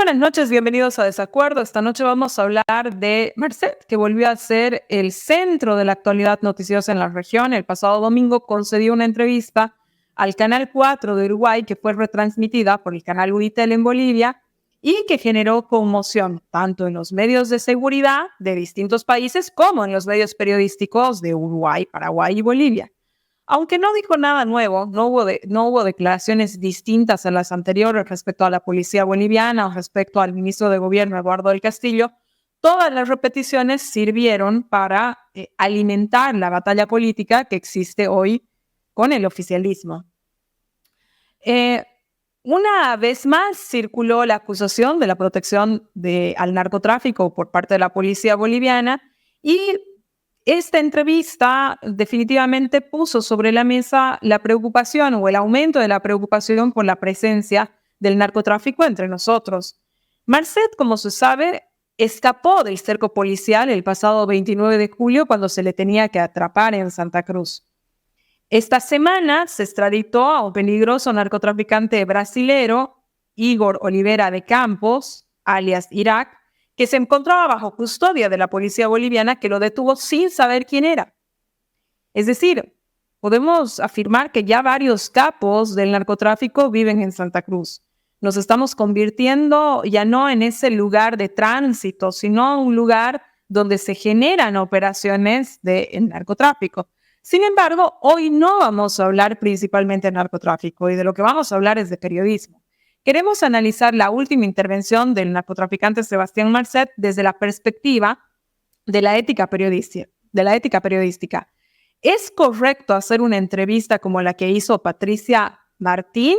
buenas noches, bienvenidos a Desacuerdo. Esta noche vamos a hablar de Marcet, que volvió a ser el centro de la actualidad noticiosa en la región. El pasado domingo concedió una entrevista al Canal 4 de Uruguay, que fue retransmitida por el canal Unitel en Bolivia y que generó conmoción tanto en los medios de seguridad de distintos países como en los medios periodísticos de Uruguay, Paraguay y Bolivia. Aunque no dijo nada nuevo, no hubo declaraciones distintas a las anteriores respecto a la policía boliviana o respecto al ministro de Gobierno, Eduardo del Castillo, todas las repeticiones sirvieron para alimentar la batalla política que existe hoy con el oficialismo. Una vez más circuló la acusación de la protección al narcotráfico por parte de la policía boliviana y esta entrevista definitivamente puso sobre la mesa la preocupación o el aumento de la preocupación por la presencia del narcotráfico entre nosotros. Marcet, como se sabe, escapó del cerco policial el pasado 29 de julio cuando se le tenía que atrapar en Santa Cruz. Esta semana se extraditó a un peligroso narcotraficante brasilero, Igor Oliveira de Campos, alias Irak, que se encontraba bajo custodia de la policía boliviana que lo detuvo sin saber quién era. Es decir, podemos afirmar que ya varios capos del narcotráfico viven en Santa Cruz. Nos estamos convirtiendo ya no en ese lugar de tránsito, sino un lugar donde se generan operaciones de narcotráfico. Sin embargo, hoy no vamos a hablar principalmente de narcotráfico y de lo que vamos a hablar es de periodismo. Queremos analizar la última intervención del narcotraficante Sebastián Marcet desde la perspectiva de la ética periodística. ¿Es correcto hacer una entrevista como la que hizo Patricia Martín,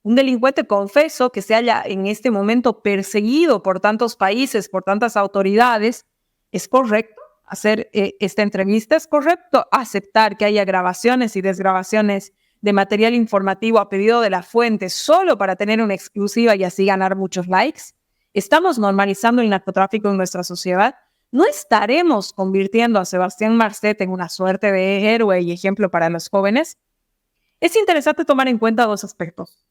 un delincuente confeso que se halla en este momento perseguido por tantos países, por tantas autoridades? ¿Es correcto hacer esta entrevista? ¿Es correcto aceptar que haya grabaciones y desgrabaciones de material informativo a pedido de la fuente solo para tener una exclusiva y así ganar muchos likes? ¿Estamos normalizando el narcotráfico en nuestra sociedad? ¿No estaremos convirtiendo a Sebastián Marcet en una suerte de héroe y ejemplo para los jóvenes? Es interesante tomar en cuenta dos aspectos.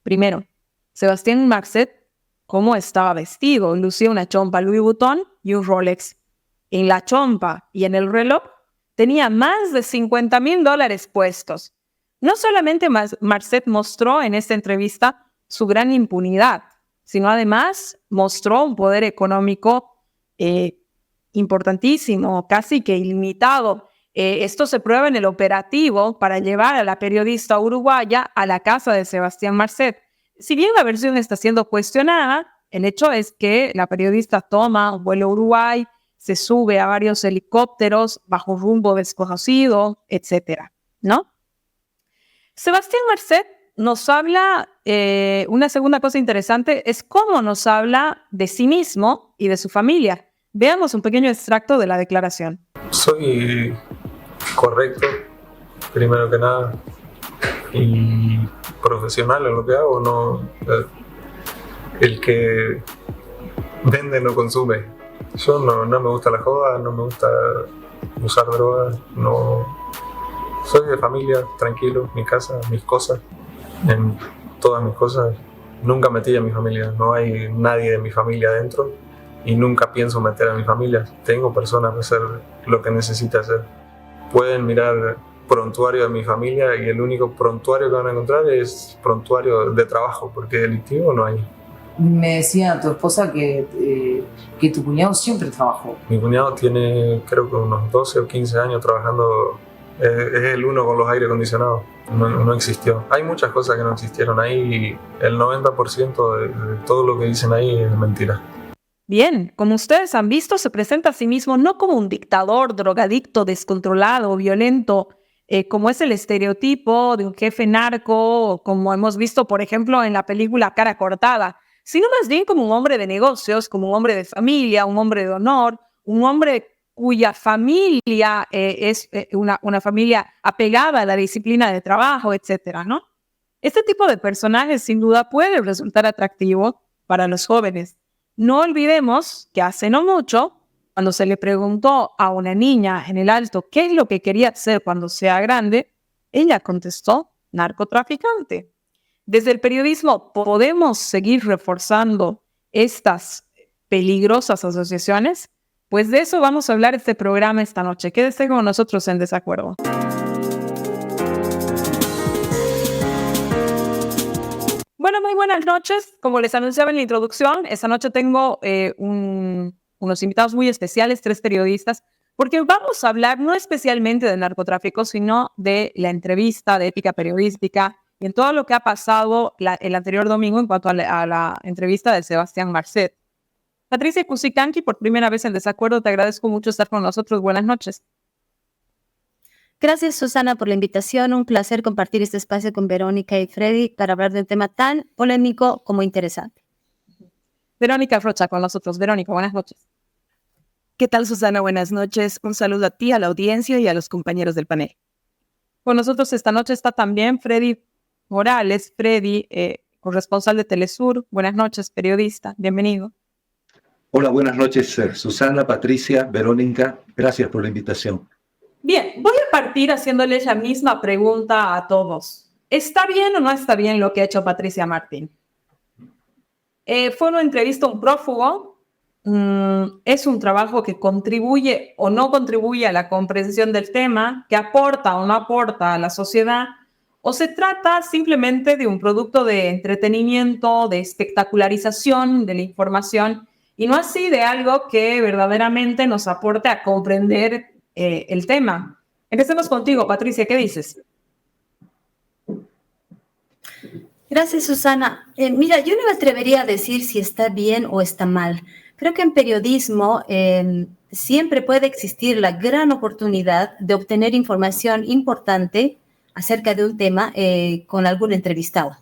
Primero, Sebastián Marcet, ¿cómo estaba vestido? Lucía una chompa Louis Vuitton y un Rolex. En la chompa y en el reloj tenía más de $50,000 puestos. No solamente Marcet mostró en esta entrevista su gran impunidad, sino además mostró un poder económico importantísimo, casi que ilimitado. Esto se prueba en el operativo para llevar a la periodista uruguaya a la casa de Sebastián Marcet. Si bien la versión está siendo cuestionada, el hecho es que la periodista toma un vuelo a Uruguay, se sube a varios helicópteros bajo rumbo desconocido, etcétera, ¿no? Sebastián Marcet nos habla, una segunda cosa interesante es cómo nos habla de sí mismo y de su familia. Veamos un pequeño extracto de la declaración. Soy correcto, primero que nada, y profesional en lo que hago. No, el que vende no consume. Yo no me gusta la joda, no me gusta usar drogas, no. Soy de familia, tranquilo, mi casa, mis cosas, en todas mis cosas. Nunca metí a mi familia, no hay nadie de mi familia adentro y nunca pienso meter a mi familia. Tengo personas para hacer lo que necesita hacer. Pueden mirar prontuario de mi familia y el único prontuario que van a encontrar es prontuario de trabajo, porque delictivo no hay. Me decía tu esposa que tu cuñado siempre trabajó. Mi cuñado tiene creo que unos 12 o 15 años trabajando. Es el uno con los aire acondicionados. No existió. Hay muchas cosas que no existieron ahí y el 90% de todo lo que dicen ahí es mentira. Bien, como ustedes han visto, se presenta a sí mismo no como un dictador, drogadicto, descontrolado, violento, como es el estereotipo de un jefe narco, como hemos visto, por ejemplo, en la película Cara Cortada, sino más bien como un hombre de negocios, como un hombre de familia, un hombre de honor, un hombre cuya familia es una familia apegada a la disciplina de trabajo, etcétera, ¿no? Este tipo de personajes sin duda puede resultar atractivo para los jóvenes. No olvidemos que hace no mucho, cuando se le preguntó a una niña en el Alto qué es lo que quería hacer cuando sea grande, ella contestó narcotraficante. Desde el periodismo podemos seguir reforzando estas peligrosas asociaciones? Pues de eso vamos a hablar este programa esta noche. Quédese con nosotros en Desacuerdo. Bueno, muy buenas noches. Como les anunciaba en la introducción, esta noche tengo unos invitados muy especiales, 3 periodistas, porque vamos a hablar no especialmente de narcotráfico, sino de la entrevista de ética periodística y en todo lo que ha pasado el anterior domingo en cuanto a la entrevista de Sebastián Marcet. Patricia Cusicanqui, por primera vez en Desacuerdo, te agradezco mucho estar con nosotros. Buenas noches. Gracias, Susana, por la invitación. Un placer compartir este espacio con Verónica y Freddy para hablar de un tema tan polémico como interesante. Verónica Rocha con nosotros. Verónica, buenas noches. ¿Qué tal, Susana? Buenas noches. Un saludo a ti, a la audiencia y a los compañeros del panel. Con nosotros esta noche está también Freddy Morales. Freddy, corresponsal de Telesur. Buenas noches, periodista. Bienvenido. Hola, buenas noches, Susana, Patricia, Verónica. Gracias por la invitación. Bien, voy a partir haciéndoles la misma pregunta a todos. ¿Está bien o no está bien lo que ha hecho Patricia Martín? Fue una entrevista a un prófugo. ¿Es un trabajo que contribuye o no contribuye a la comprensión del tema? ¿Que aporta o no aporta a la sociedad? ¿O se trata simplemente de un producto de entretenimiento, de espectacularización de la información y no así de algo que verdaderamente nos aporte a comprender el tema? Empecemos contigo, Patricia, ¿qué dices? Gracias, Susana. Mira, yo no me atrevería a decir si está bien o está mal. Creo que en periodismo siempre puede existir la gran oportunidad de obtener información importante acerca de un tema con algún entrevistado.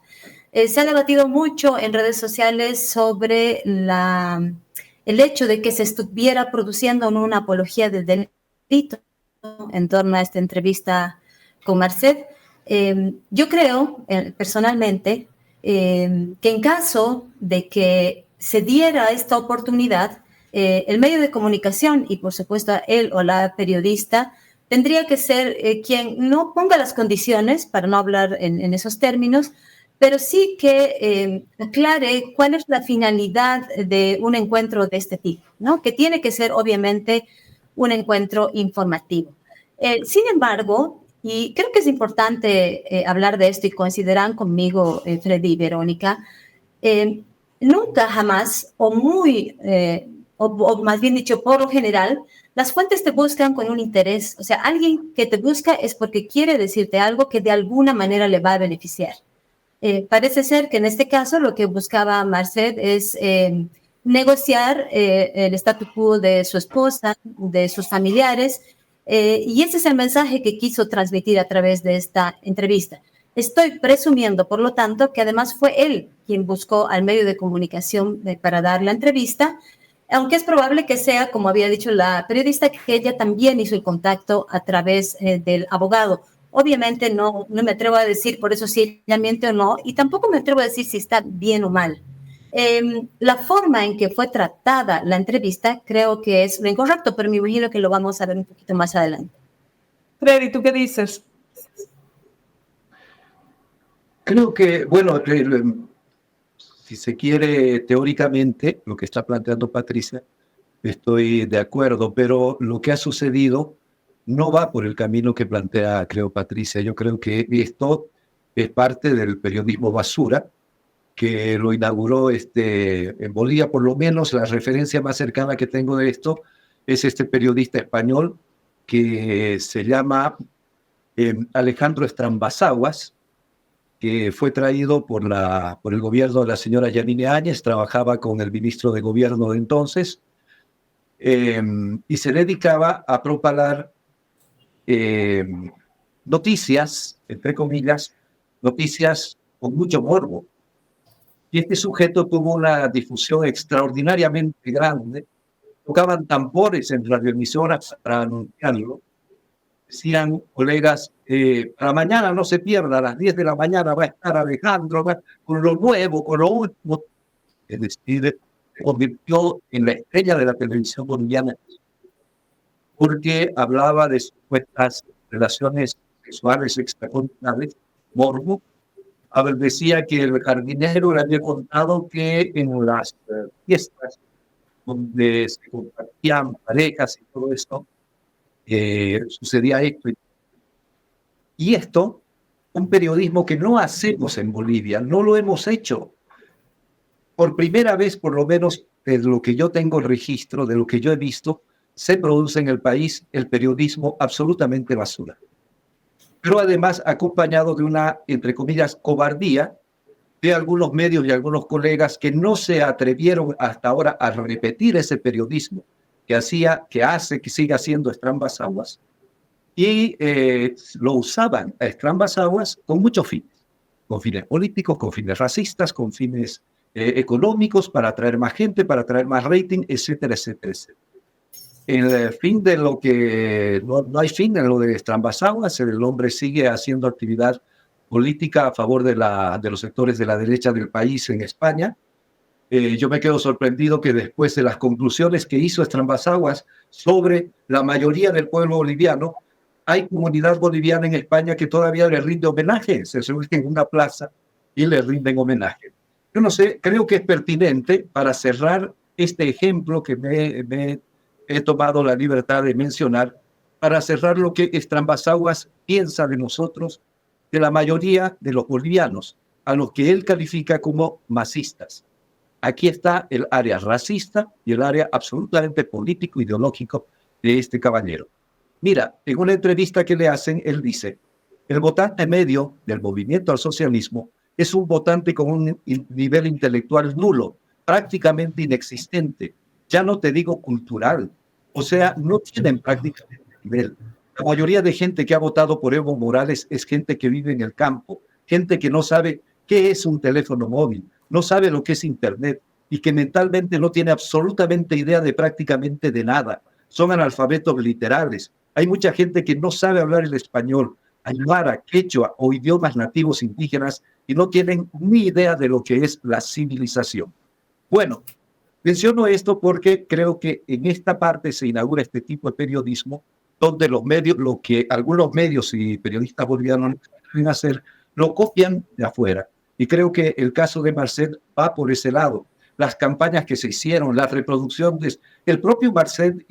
Se ha debatido mucho en redes sociales sobre el hecho de que se estuviera produciendo una apología del delito en torno a esta entrevista con Marcet. Yo creo, personalmente, que en caso de que se diera esta oportunidad, el medio de comunicación y, por supuesto, él o la periodista tendría que ser quien no ponga las condiciones, para no hablar en esos términos, pero sí que aclare cuál es la finalidad de un encuentro de este tipo, ¿no? Que tiene que ser, obviamente, un encuentro informativo. Sin embargo, y creo que es importante hablar de esto y coincidirán conmigo, Freddy y Verónica, nunca jamás, o más bien dicho, por lo general, las fuentes te buscan con un interés. O sea, alguien que te busca es porque quiere decirte algo que de alguna manera le va a beneficiar. Parece ser que en este caso lo que buscaba Marcet es negociar el statu quo de su esposa, de sus familiares, y ese es el mensaje que quiso transmitir a través de esta entrevista. Estoy presumiendo, por lo tanto, que además fue él quien buscó al medio de comunicación para dar la entrevista, aunque es probable que sea, como había dicho la periodista, que ella también hizo el contacto a través del abogado. Obviamente no me atrevo a decir por eso si ella miente o no, y tampoco me atrevo a decir si está bien o mal. La forma en que fue tratada la entrevista creo que es lo incorrecto, pero me imagino que lo vamos a ver un poquito más adelante. Freddy, ¿tú qué dices? Creo que, bueno, si se quiere teóricamente, lo que está planteando Patricia, estoy de acuerdo, pero lo que ha sucedido no va por el camino que plantea, creo, Patricia. Yo creo que esto es parte del periodismo basura, que lo inauguró en Bolivia. Por lo menos la referencia más cercana que tengo de esto es este periodista español que se llama Alejandro Estrambasaguas, que fue traído por el gobierno de la señora Yanine Áñez, trabajaba con el ministro de gobierno de entonces, y se dedicaba a propalar noticias, entre comillas, noticias con mucho morbo. Y este sujeto tuvo una difusión extraordinariamente grande. Tocaban tambores en radioemisoras para anunciarlo. Decían colegas, para mañana no se pierda, a las 10 de la mañana va a estar Alejandro con lo nuevo, con lo último. Es decir, se convirtió en la estrella de la televisión boliviana porque hablaba de supuestas relaciones sexuales extraconjugales, morbo, A ver, decía que el jardinero le había contado que en las fiestas donde se compartían parejas y todo esto, sucedía esto. Y esto, un periodismo que no hacemos en Bolivia, no lo hemos hecho. Por primera vez, por lo menos, de lo que yo tengo registro, de lo que yo he visto, se produce en el país el periodismo absolutamente basura. Pero además acompañado de una, entre comillas, cobardía de algunos medios y algunos colegas que no se atrevieron hasta ahora a repetir ese periodismo que sigue haciendo Estrambas Aguas, y lo usaban a Estrambas Aguas con muchos fines, con fines políticos, con fines racistas, con fines económicos, para atraer más gente, para atraer más rating, etcétera, etcétera, etcétera. El fin de lo que no hay fin en lo de Estrambas Aguas, el hombre sigue haciendo actividad política a favor de los sectores de la derecha del país en España. Yo me quedo sorprendido que después de las conclusiones que hizo Estrambas Aguas sobre la mayoría del pueblo boliviano, hay comunidad boliviana en España que todavía le rinde homenaje, se reúnen en una plaza y le rinden homenaje. Yo no sé, creo que es pertinente para cerrar este ejemplo que me he tomado la libertad de mencionar, para cerrar lo que Estrambas Aguas piensa de nosotros, de la mayoría de los bolivianos, a los que él califica como masistas. Aquí está el área racista y el área absolutamente político-ideológico de este caballero. Mira, en una entrevista que le hacen, él dice, el votante medio del movimiento al socialismo es un votante con un nivel intelectual nulo, prácticamente inexistente, ya no te digo cultural, o sea, no tienen prácticamente nivel. La mayoría de gente que ha votado por Evo Morales es gente que vive en el campo, gente que no sabe qué es un teléfono móvil, no sabe lo que es Internet y que mentalmente no tiene absolutamente idea de prácticamente de nada. Son analfabetos literales. Hay mucha gente que no sabe hablar el español, aymara, quechua o idiomas nativos indígenas y no tienen ni idea de lo que es la civilización. Bueno, menciono esto porque creo que en esta parte se inaugura este tipo de periodismo donde los medios, lo que algunos medios y periodistas bolivianos deben hacer, lo copian de afuera. Y creo que el caso de Marcel va por ese lado. Las campañas que se hicieron, las reproducciones, el propio Marcel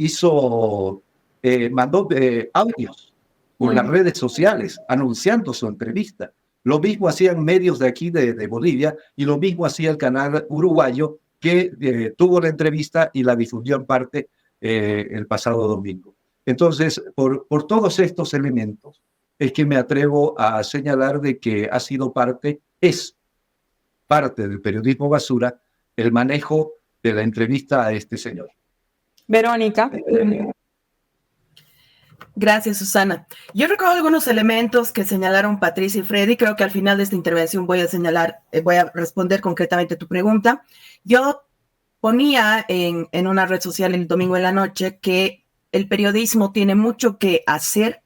mandó audios por las redes sociales anunciando su entrevista. Lo mismo hacían medios de aquí de Bolivia y lo mismo hacía el canal uruguayo que tuvo la entrevista y la difundió en parte el pasado domingo. Entonces, por todos estos elementos es que me atrevo a señalar de que es parte del periodismo basura el manejo de la entrevista a este señor. Verónica. Gracias, Susana. Yo recuerdo algunos elementos que señalaron Patricia y Freddy. Creo que al final de esta intervención voy a responder concretamente tu pregunta. Yo ponía en una red social el domingo en la noche que el periodismo tiene mucho que hacer,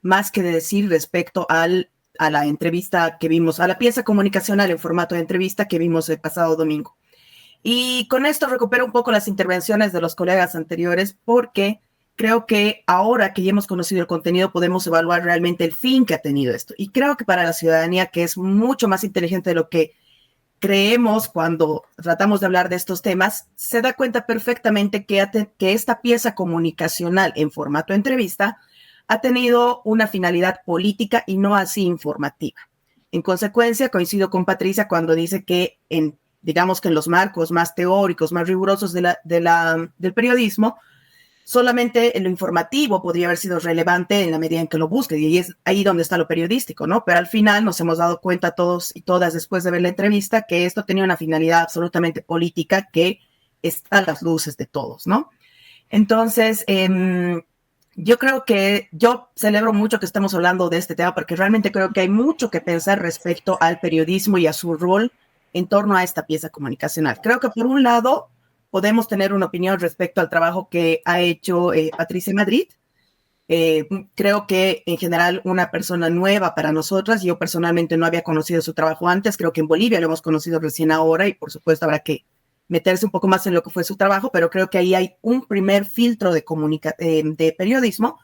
más que decir respecto a la entrevista que vimos, a la pieza comunicacional en formato de entrevista que vimos el pasado domingo. Y con esto recupero un poco las intervenciones de los colegas anteriores, porque creo que ahora que ya hemos conocido el contenido podemos evaluar realmente el fin que ha tenido esto. Y creo que para la ciudadanía, que es mucho más inteligente de lo que creemos cuando tratamos de hablar de estos temas, se da cuenta perfectamente que esta pieza comunicacional en formato de entrevista ha tenido una finalidad política y no así informativa. En consecuencia, coincido con Patricia cuando dice que digamos que en los marcos más teóricos, más rigurosos del periodismo, solamente en lo informativo podría haber sido relevante en la medida en que lo busque, y es ahí donde está lo periodístico, ¿no? Pero al final nos hemos dado cuenta todos y todas después de ver la entrevista que esto tenía una finalidad absolutamente política que está a las luces de todos, ¿no? Entonces, yo creo que yo celebro mucho que estemos hablando de este tema porque realmente creo que hay mucho que pensar respecto al periodismo y a su rol en torno a esta pieza comunicacional. Creo que por un lado podemos tener una opinión respecto al trabajo que ha hecho Patricia Madrid. Creo que en general una persona nueva para nosotras. Yo personalmente no había conocido su trabajo antes. Creo que en Bolivia lo hemos conocido recién ahora y por supuesto habrá que meterse un poco más en lo que fue su trabajo, pero creo que ahí hay un primer filtro de periodismo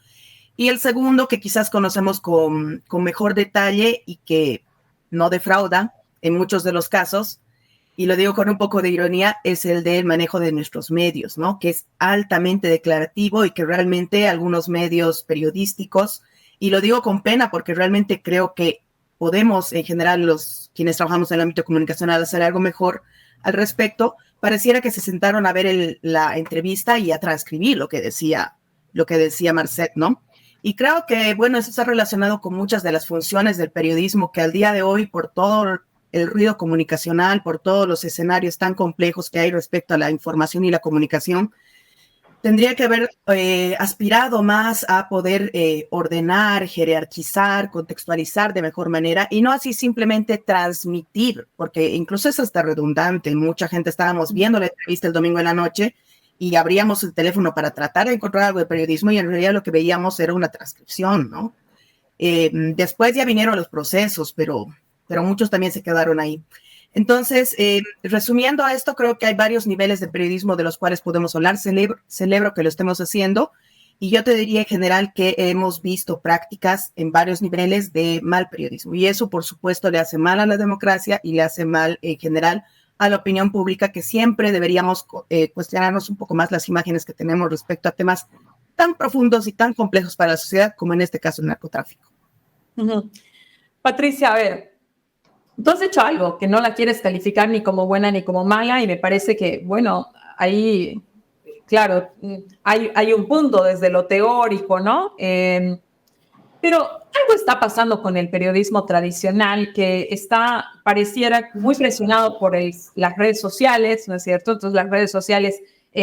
y el segundo que quizás conocemos con mejor detalle y que no defrauda en muchos de los casos, y lo digo con un poco de ironía, es el del manejo de nuestros medios, ¿no? Que es altamente declarativo y que realmente algunos medios periodísticos, y lo digo con pena porque realmente creo que podemos, en general, quienes trabajamos en el ámbito comunicacional, hacer algo mejor al respecto. Pareciera que se sentaron a ver la entrevista y a transcribir lo que decía Marcet, ¿no? Y creo que, bueno, eso está relacionado con muchas de las funciones del periodismo que al día de hoy, por todo el ruido comunicacional, por todos los escenarios tan complejos que hay respecto a la información y la comunicación, tendría que haber aspirado más a poder ordenar, jerarquizar, contextualizar de mejor manera y no así simplemente transmitir, porque incluso eso está redundante. Mucha gente estábamos viendo la entrevista el domingo en la noche y abríamos el teléfono para tratar de encontrar algo de periodismo y en realidad lo que veíamos era una transcripción, ¿no? Después ya vinieron los procesos, pero muchos también se quedaron ahí. Entonces, resumiendo a esto, creo que hay varios niveles de periodismo de los cuales podemos hablar. Celebro que lo estemos haciendo. Y yo te diría en general que hemos visto prácticas en varios niveles de mal periodismo. Y eso, por supuesto, le hace mal a la democracia y le hace mal en general a la opinión pública, que siempre deberíamos cuestionarnos un poco más las imágenes que tenemos respecto a temas tan profundos y tan complejos para la sociedad como en este caso el narcotráfico. Uh-huh. Patricia, a ver, tú has hecho algo que no la quieres calificar ni como buena ni como mala y me parece que, bueno, ahí, claro, hay un punto desde lo teórico, ¿no? Pero algo está pasando con el periodismo tradicional que pareciera muy presionado por las redes sociales, ¿no es cierto? Entonces las redes sociales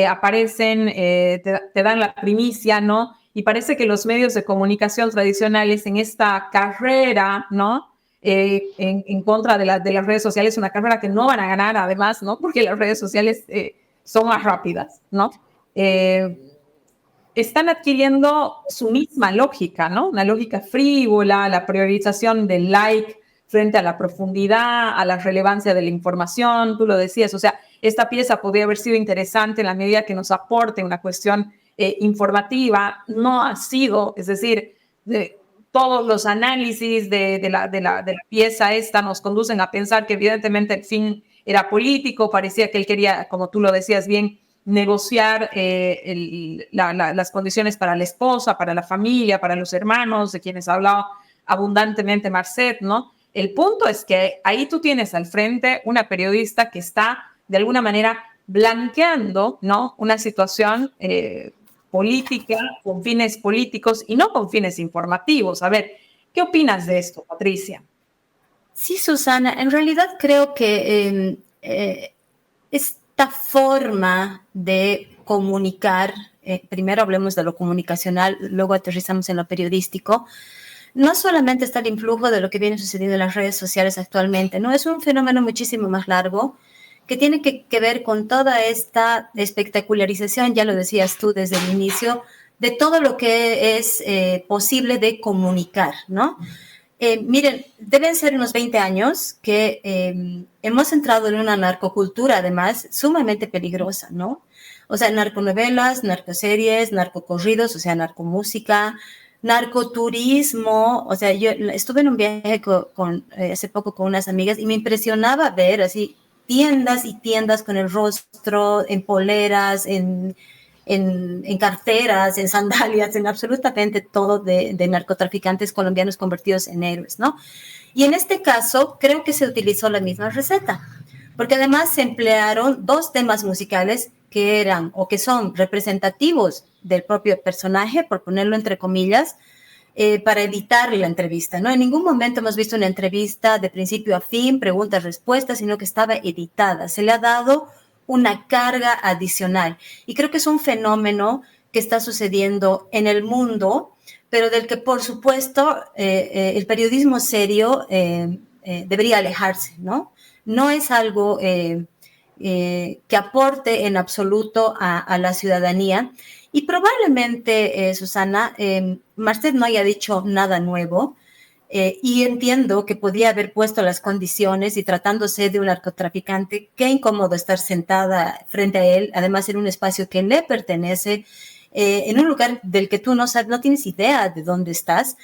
aparecen, te dan la primicia, ¿no? Y parece que los medios de comunicación tradicionales en esta carrera, ¿no? En contra de las redes sociales, una carrera que no van a ganar además, ¿no? Porque las redes sociales son más rápidas, ¿no? Están adquiriendo su misma lógica, ¿no? Una lógica frívola, la priorización del like frente a la profundidad, a la relevancia de la información, tú lo decías, o sea, esta pieza podría haber sido interesante en la medida que nos aporte una cuestión informativa, no ha sido, es decir, todos los análisis de la pieza esta nos conducen a pensar que evidentemente el fin era político, parecía que él quería, como tú lo decías bien, negociar las condiciones para la esposa, para la familia, para los hermanos, de quienes hablaba abundantemente Marcet, ¿no? El punto es que ahí tú tienes al frente una periodista que está, de alguna manera, blanqueando, ¿no? Una situación política, con fines políticos y no con fines informativos. A ver, ¿qué opinas de esto, Patricia? Sí, Susana, en realidad creo que esta forma de comunicar, primero hablemos de lo comunicacional, luego aterrizamos en lo periodístico, no solamente está el influjo de lo que viene sucediendo en las redes sociales actualmente, no, es un fenómeno muchísimo más largo que tiene que ver con toda esta espectacularización, ya lo decías tú desde el inicio, de todo lo que es posible de comunicar, ¿no? Miren, deben ser unos 20 años que hemos entrado en una narcocultura, además, sumamente peligrosa, ¿no? O sea, narconovelas, narcoseries, narcocorridos, o sea, narcomúsica, narcoturismo. O sea, yo estuve en un viaje hace poco con unas amigas y me impresionaba ver así tiendas y tiendas con el rostro en poleras, en carteras, en sandalias, en absolutamente todo de narcotraficantes colombianos convertidos en héroes, ¿no? Y en este caso creo que se utilizó la misma receta, porque además se emplearon dos temas musicales que eran o que son representativos del propio personaje, por ponerlo entre comillas, para editar la entrevista, ¿no? En ningún momento hemos visto una entrevista de principio a fin, preguntas-respuestas, sino que estaba editada. Se le ha dado una carga adicional. Y creo que es un fenómeno que está sucediendo en el mundo, pero del que, por supuesto, el periodismo serio debería alejarse, ¿no? No es algo que aporte en absoluto a la ciudadanía. Y probablemente, Susana, Marcet no haya dicho nada nuevo, y entiendo que podía haber puesto las condiciones y tratándose de un narcotraficante, qué incómodo estar sentada frente a él, además en un espacio que le pertenece, en un lugar del que tú no sabes, no tienes idea de dónde estás.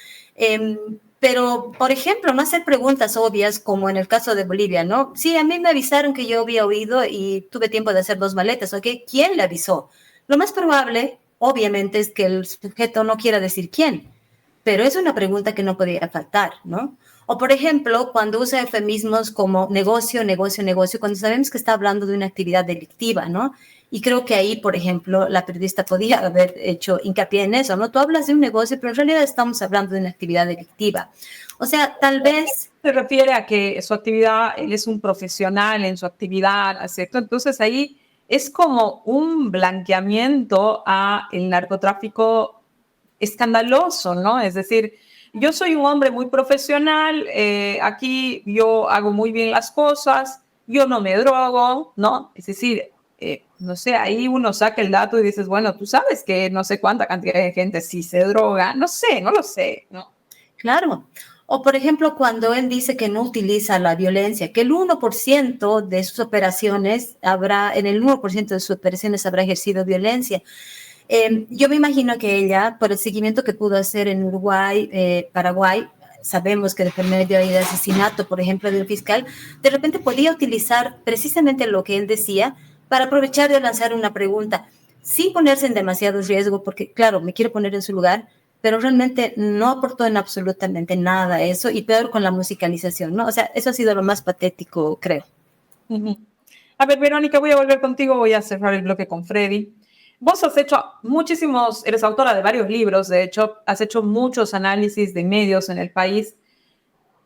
Pero, por ejemplo, no hacer preguntas obvias como en el caso de Bolivia, ¿no? Sí, a mí me avisaron que yo había oído y tuve tiempo de hacer 2 maletas, ¿ok? ¿Quién le avisó? Lo más probable, obviamente, es que el sujeto no quiera decir quién, pero es una pregunta que no podía faltar, ¿no? O, por ejemplo, cuando usa eufemismos como negocio, negocio, negocio, cuando sabemos que está hablando de una actividad delictiva, ¿no? Y creo que ahí, por ejemplo, la periodista podía haber hecho hincapié en eso, ¿no? Tú hablas de un negocio, pero en realidad estamos hablando de una actividad delictiva. O sea, tal vez... Se refiere a que su actividad, él es un profesional en su actividad, ¿cierto? Entonces ahí es como un blanqueamiento a el narcotráfico escandaloso, ¿no? Es decir, yo soy un hombre muy profesional, aquí yo hago muy bien las cosas, yo no me drogo, ¿no? Es decir, no sé, ahí uno saca el dato y dices, bueno, tú sabes que no sé cuánta cantidad de gente sí se droga, no sé, no lo sé, ¿no? Claro. O, por ejemplo, cuando él dice que no utiliza la violencia, que el 1% de sus operaciones en el 1% de sus operaciones habrá ejercido violencia. Yo me imagino que ella, por el seguimiento que pudo hacer en Uruguay, Paraguay, sabemos que de por medio de asesinato, por ejemplo, de un fiscal, de repente podía utilizar precisamente lo que él decía para aprovechar de lanzar una pregunta, sin ponerse en demasiado riesgo, porque, claro, me quiero poner en su lugar, pero realmente no aportó en absolutamente nada a eso, y peor con la musicalización, ¿no? O sea, eso ha sido lo más patético, creo. Uh-huh. A ver, Verónica, voy a volver contigo, voy a cerrar el bloque con Freddy. Vos has hecho muchísimos, eres autora de varios libros, de hecho, has hecho muchos análisis de medios en el país.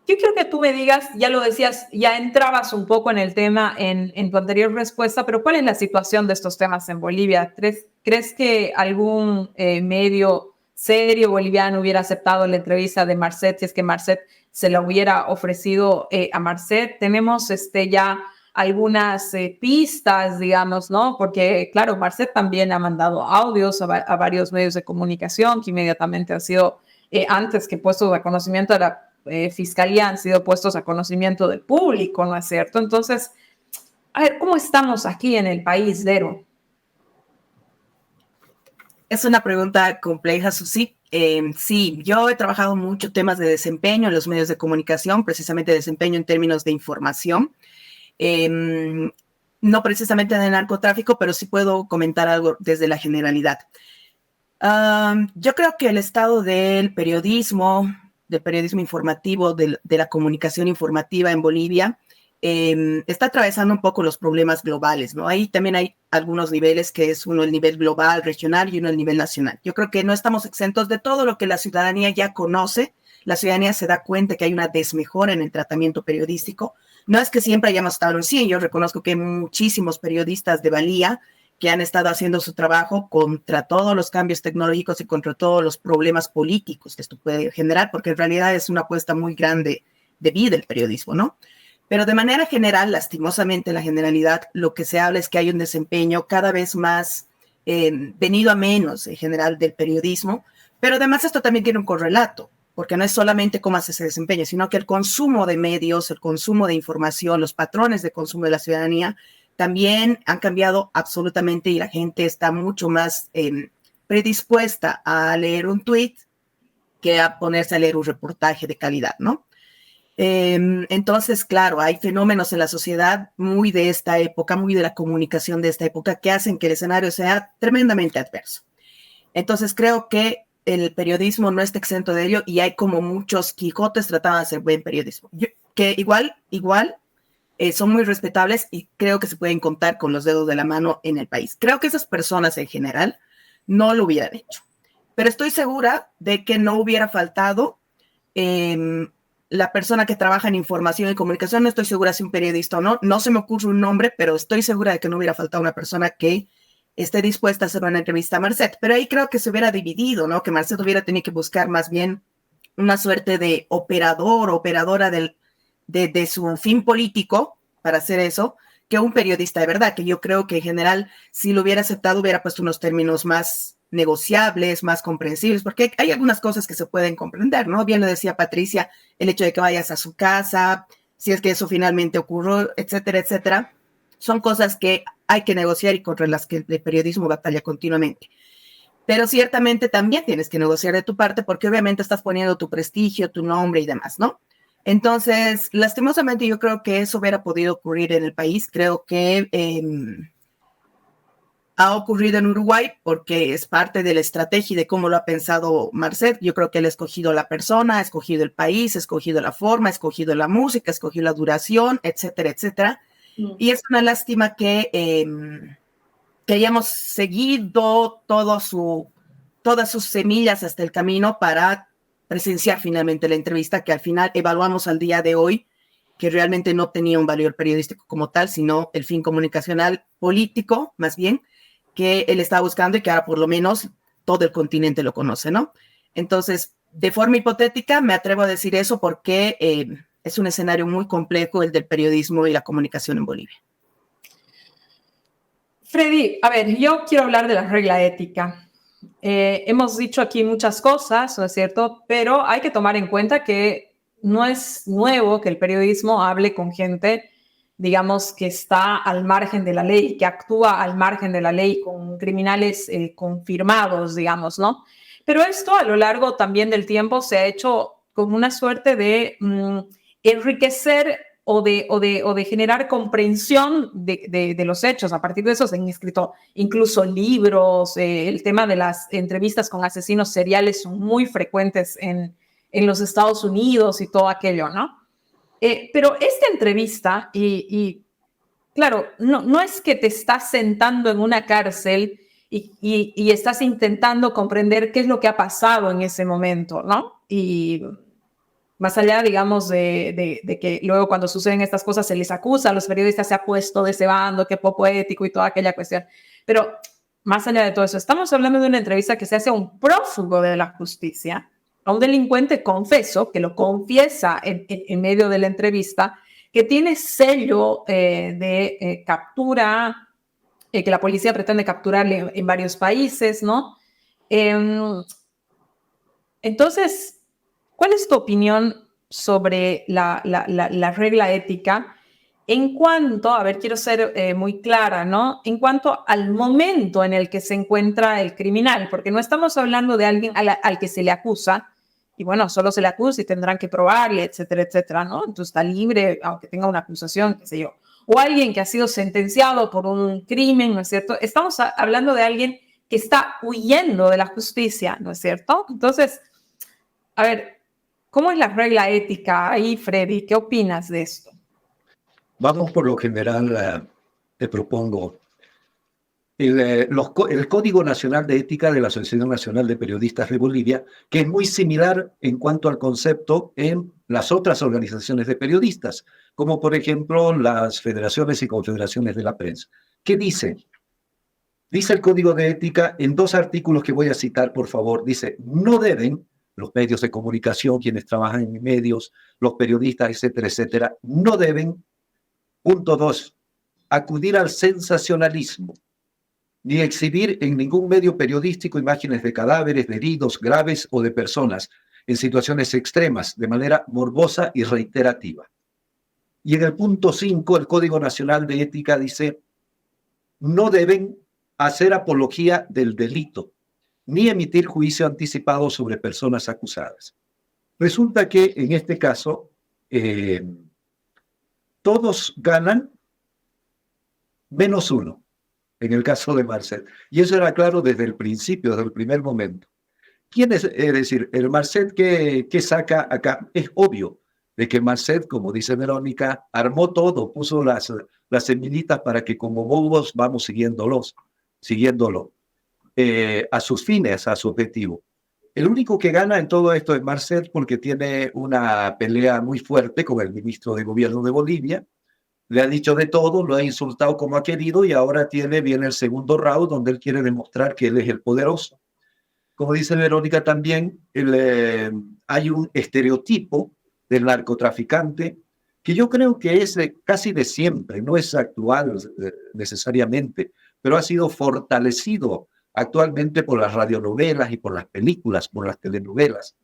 Yo quiero que tú me digas, ya lo decías, ya entrabas un poco en el tema en tu anterior respuesta, pero ¿cuál es la situación de estos temas en Bolivia? ¿Crees que algún medio serio boliviano hubiera aceptado la entrevista de Marcet si es que Marcet se la hubiera ofrecido a Marcet? Tenemos ya algunas pistas, digamos, ¿no? Porque, claro, Marcet también ha mandado audios a varios medios de comunicación que inmediatamente han sido, antes que puestos a conocimiento de la fiscalía, han sido puestos a conocimiento del público, ¿no es cierto? Entonces, a ver, ¿cómo estamos aquí en el país, Vero? Es una pregunta compleja, Susi. Sí, yo he trabajado mucho temas de desempeño en los medios de comunicación, precisamente desempeño en términos de información. No precisamente de narcotráfico, pero sí puedo comentar algo desde la generalidad. Yo creo que el estado del periodismo informativo, de la comunicación informativa en Bolivia, está atravesando un poco los problemas globales, ¿no? Ahí también hay algunos niveles, que es uno el nivel global, regional, y uno el nivel nacional. Yo creo que no estamos exentos de todo lo que la ciudadanía ya conoce. La ciudadanía se da cuenta que hay una desmejora en el tratamiento periodístico. No es que siempre hayamos estado en sí, yo reconozco que hay muchísimos periodistas de valía que han estado haciendo su trabajo contra todos los cambios tecnológicos y contra todos los problemas políticos que esto puede generar, porque en realidad es una apuesta muy grande de vida el periodismo, ¿no? Pero de manera general, lastimosamente, en la generalidad, lo que se habla es que hay un desempeño cada vez más venido a menos en general del periodismo, pero además esto también tiene un correlato, porque no es solamente cómo hace ese desempeño, sino que el consumo de medios, el consumo de información, los patrones de consumo de la ciudadanía también han cambiado absolutamente, y la gente está mucho más predispuesta a leer un tweet que a ponerse a leer un reportaje de calidad, ¿no? Entonces, claro, hay fenómenos en la sociedad muy de esta época, muy de la comunicación de esta época, que hacen que el escenario sea tremendamente adverso. Entonces, creo que el periodismo no está exento de ello, y hay como muchos Quijotes tratando de hacer buen periodismo, que igual son muy respetables, y creo que se pueden contar con los dedos de la mano en el país. Creo que esas personas en general no lo hubieran hecho, pero estoy segura de que no hubiera faltado la persona que trabaja en información y comunicación. No estoy segura si un periodista o no, no se me ocurre un nombre, pero estoy segura de que no hubiera faltado una persona que esté dispuesta a hacer una entrevista a Marcet. Pero ahí creo que se hubiera dividido, ¿no? Que Marcet hubiera tenido que buscar más bien una suerte de operador o operadora de su fin político para hacer eso, que un periodista de verdad, que yo creo que en general, si lo hubiera aceptado, hubiera puesto unos términos más negociables, más comprensibles, porque hay algunas cosas que se pueden comprender, ¿no? Bien lo decía Patricia, el hecho de que vayas a su casa, si es que eso finalmente ocurrió, etcétera, etcétera, son cosas que hay que negociar y contra las que el periodismo batalla continuamente. pero ciertamente también tienes que negociar de tu parte porque obviamente estás poniendo tu prestigio, tu nombre y demás, ¿no? Entonces, lastimosamente yo creo que eso hubiera podido ocurrir en el país. Creo que ha ocurrido en Uruguay porque es parte de la estrategia y de cómo lo ha pensado Marcet. Yo creo que él ha escogido la persona, ha escogido el país, ha escogido la forma, ha escogido la música, ha escogido la duración, etcétera, etcétera. Y es una lástima que hayamos seguido todas sus semillas hasta el camino para presenciar finalmente la entrevista, que al final evaluamos al día de hoy que realmente no tenía un valor periodístico como tal, sino el fin comunicacional político, más bien, que él estaba buscando y que ahora por lo menos todo el continente lo conoce, ¿no? Entonces, de forma hipotética, me atrevo a decir eso porque es un escenario muy complejo el del periodismo y la comunicación en Bolivia. Freddy, a ver, yo quiero hablar de la regla ética. Hemos dicho aquí muchas cosas, ¿no es cierto? Pero hay que tomar en cuenta que no es nuevo que el periodismo hable con gente, digamos, que está al margen de la ley, que actúa al margen de la ley, con criminales confirmados, digamos, ¿no? Pero esto a lo largo también del tiempo se ha hecho como una suerte de enriquecer o de generar comprensión de los hechos. A partir de eso se han escrito incluso libros. El tema de las entrevistas con asesinos seriales son muy frecuentes en los Estados Unidos y todo aquello, ¿no? Pero esta entrevista, y claro, no es que te estás sentando en una cárcel y estás intentando comprender qué es lo que ha pasado en ese momento, ¿no? Y más allá, digamos, de que luego cuando suceden estas cosas se les acusa a los periodistas, se ha puesto de ese bando, que poco ético y toda aquella cuestión. Pero más allá de todo eso, estamos hablando de una entrevista que se hace a un prófugo de la justicia, a un delincuente confeso, que lo confiesa en medio de la entrevista, que tiene sello de captura, que la policía pretende capturarle en varios países, ¿no? Entonces, ¿cuál es tu opinión sobre la regla ética en cuanto, a ver, quiero ser muy clara, ¿no? En cuanto al momento en el que se encuentra el criminal, porque no estamos hablando de alguien al que se le acusa, y bueno, solo se le acusa y tendrán que probarle, etcétera, etcétera, ¿no? Entonces está libre, aunque tenga una acusación, qué sé yo. O alguien que ha sido sentenciado por un crimen, ¿no es cierto? Estamos hablando de alguien que está huyendo de la justicia, ¿no es cierto? Entonces, a ver, ¿cómo es la regla ética ahí, Freddy? ¿Qué opinas de esto? Vamos por lo general, te propongo el Código Nacional de Ética de la Asociación Nacional de Periodistas de Bolivia, que es muy similar en cuanto al concepto en las otras organizaciones de periodistas, como por ejemplo las federaciones y confederaciones de la prensa. ¿Qué dice? Dice el Código de Ética en 2 artículos que voy a citar, por favor. Dice, no deben los medios de comunicación, quienes trabajan en medios, los periodistas, etcétera, etcétera, no deben, punto 2, acudir al sensacionalismo, ni exhibir en ningún medio periodístico imágenes de cadáveres, de heridos graves o de personas en situaciones extremas, de manera morbosa y reiterativa. Y en el punto 5, el Código Nacional de Ética dice, no deben hacer apología del delito, ni emitir juicio anticipado sobre personas acusadas. Resulta que en este caso, todos ganan menos uno. En el caso de Marcet. Y eso era claro desde el principio, desde el primer momento. ¿Quién es decir, el Marcet que saca acá? Es obvio de que Marcet, como dice Verónica, armó todo, puso las semillitas para que como bobos vamos siguiéndolo a sus fines, a su objetivo. El único que gana en todo esto es Marcet porque tiene una pelea muy fuerte con el ministro de Gobierno de Bolivia. Le ha dicho de todo, lo ha insultado como ha querido y ahora viene el segundo round donde él quiere demostrar que él es el poderoso. Como dice Verónica también, hay un estereotipo del narcotraficante que yo creo que es casi de siempre, no es actual necesariamente, pero ha sido fortalecido actualmente por las radionovelas y por las películas, por las telenovelas.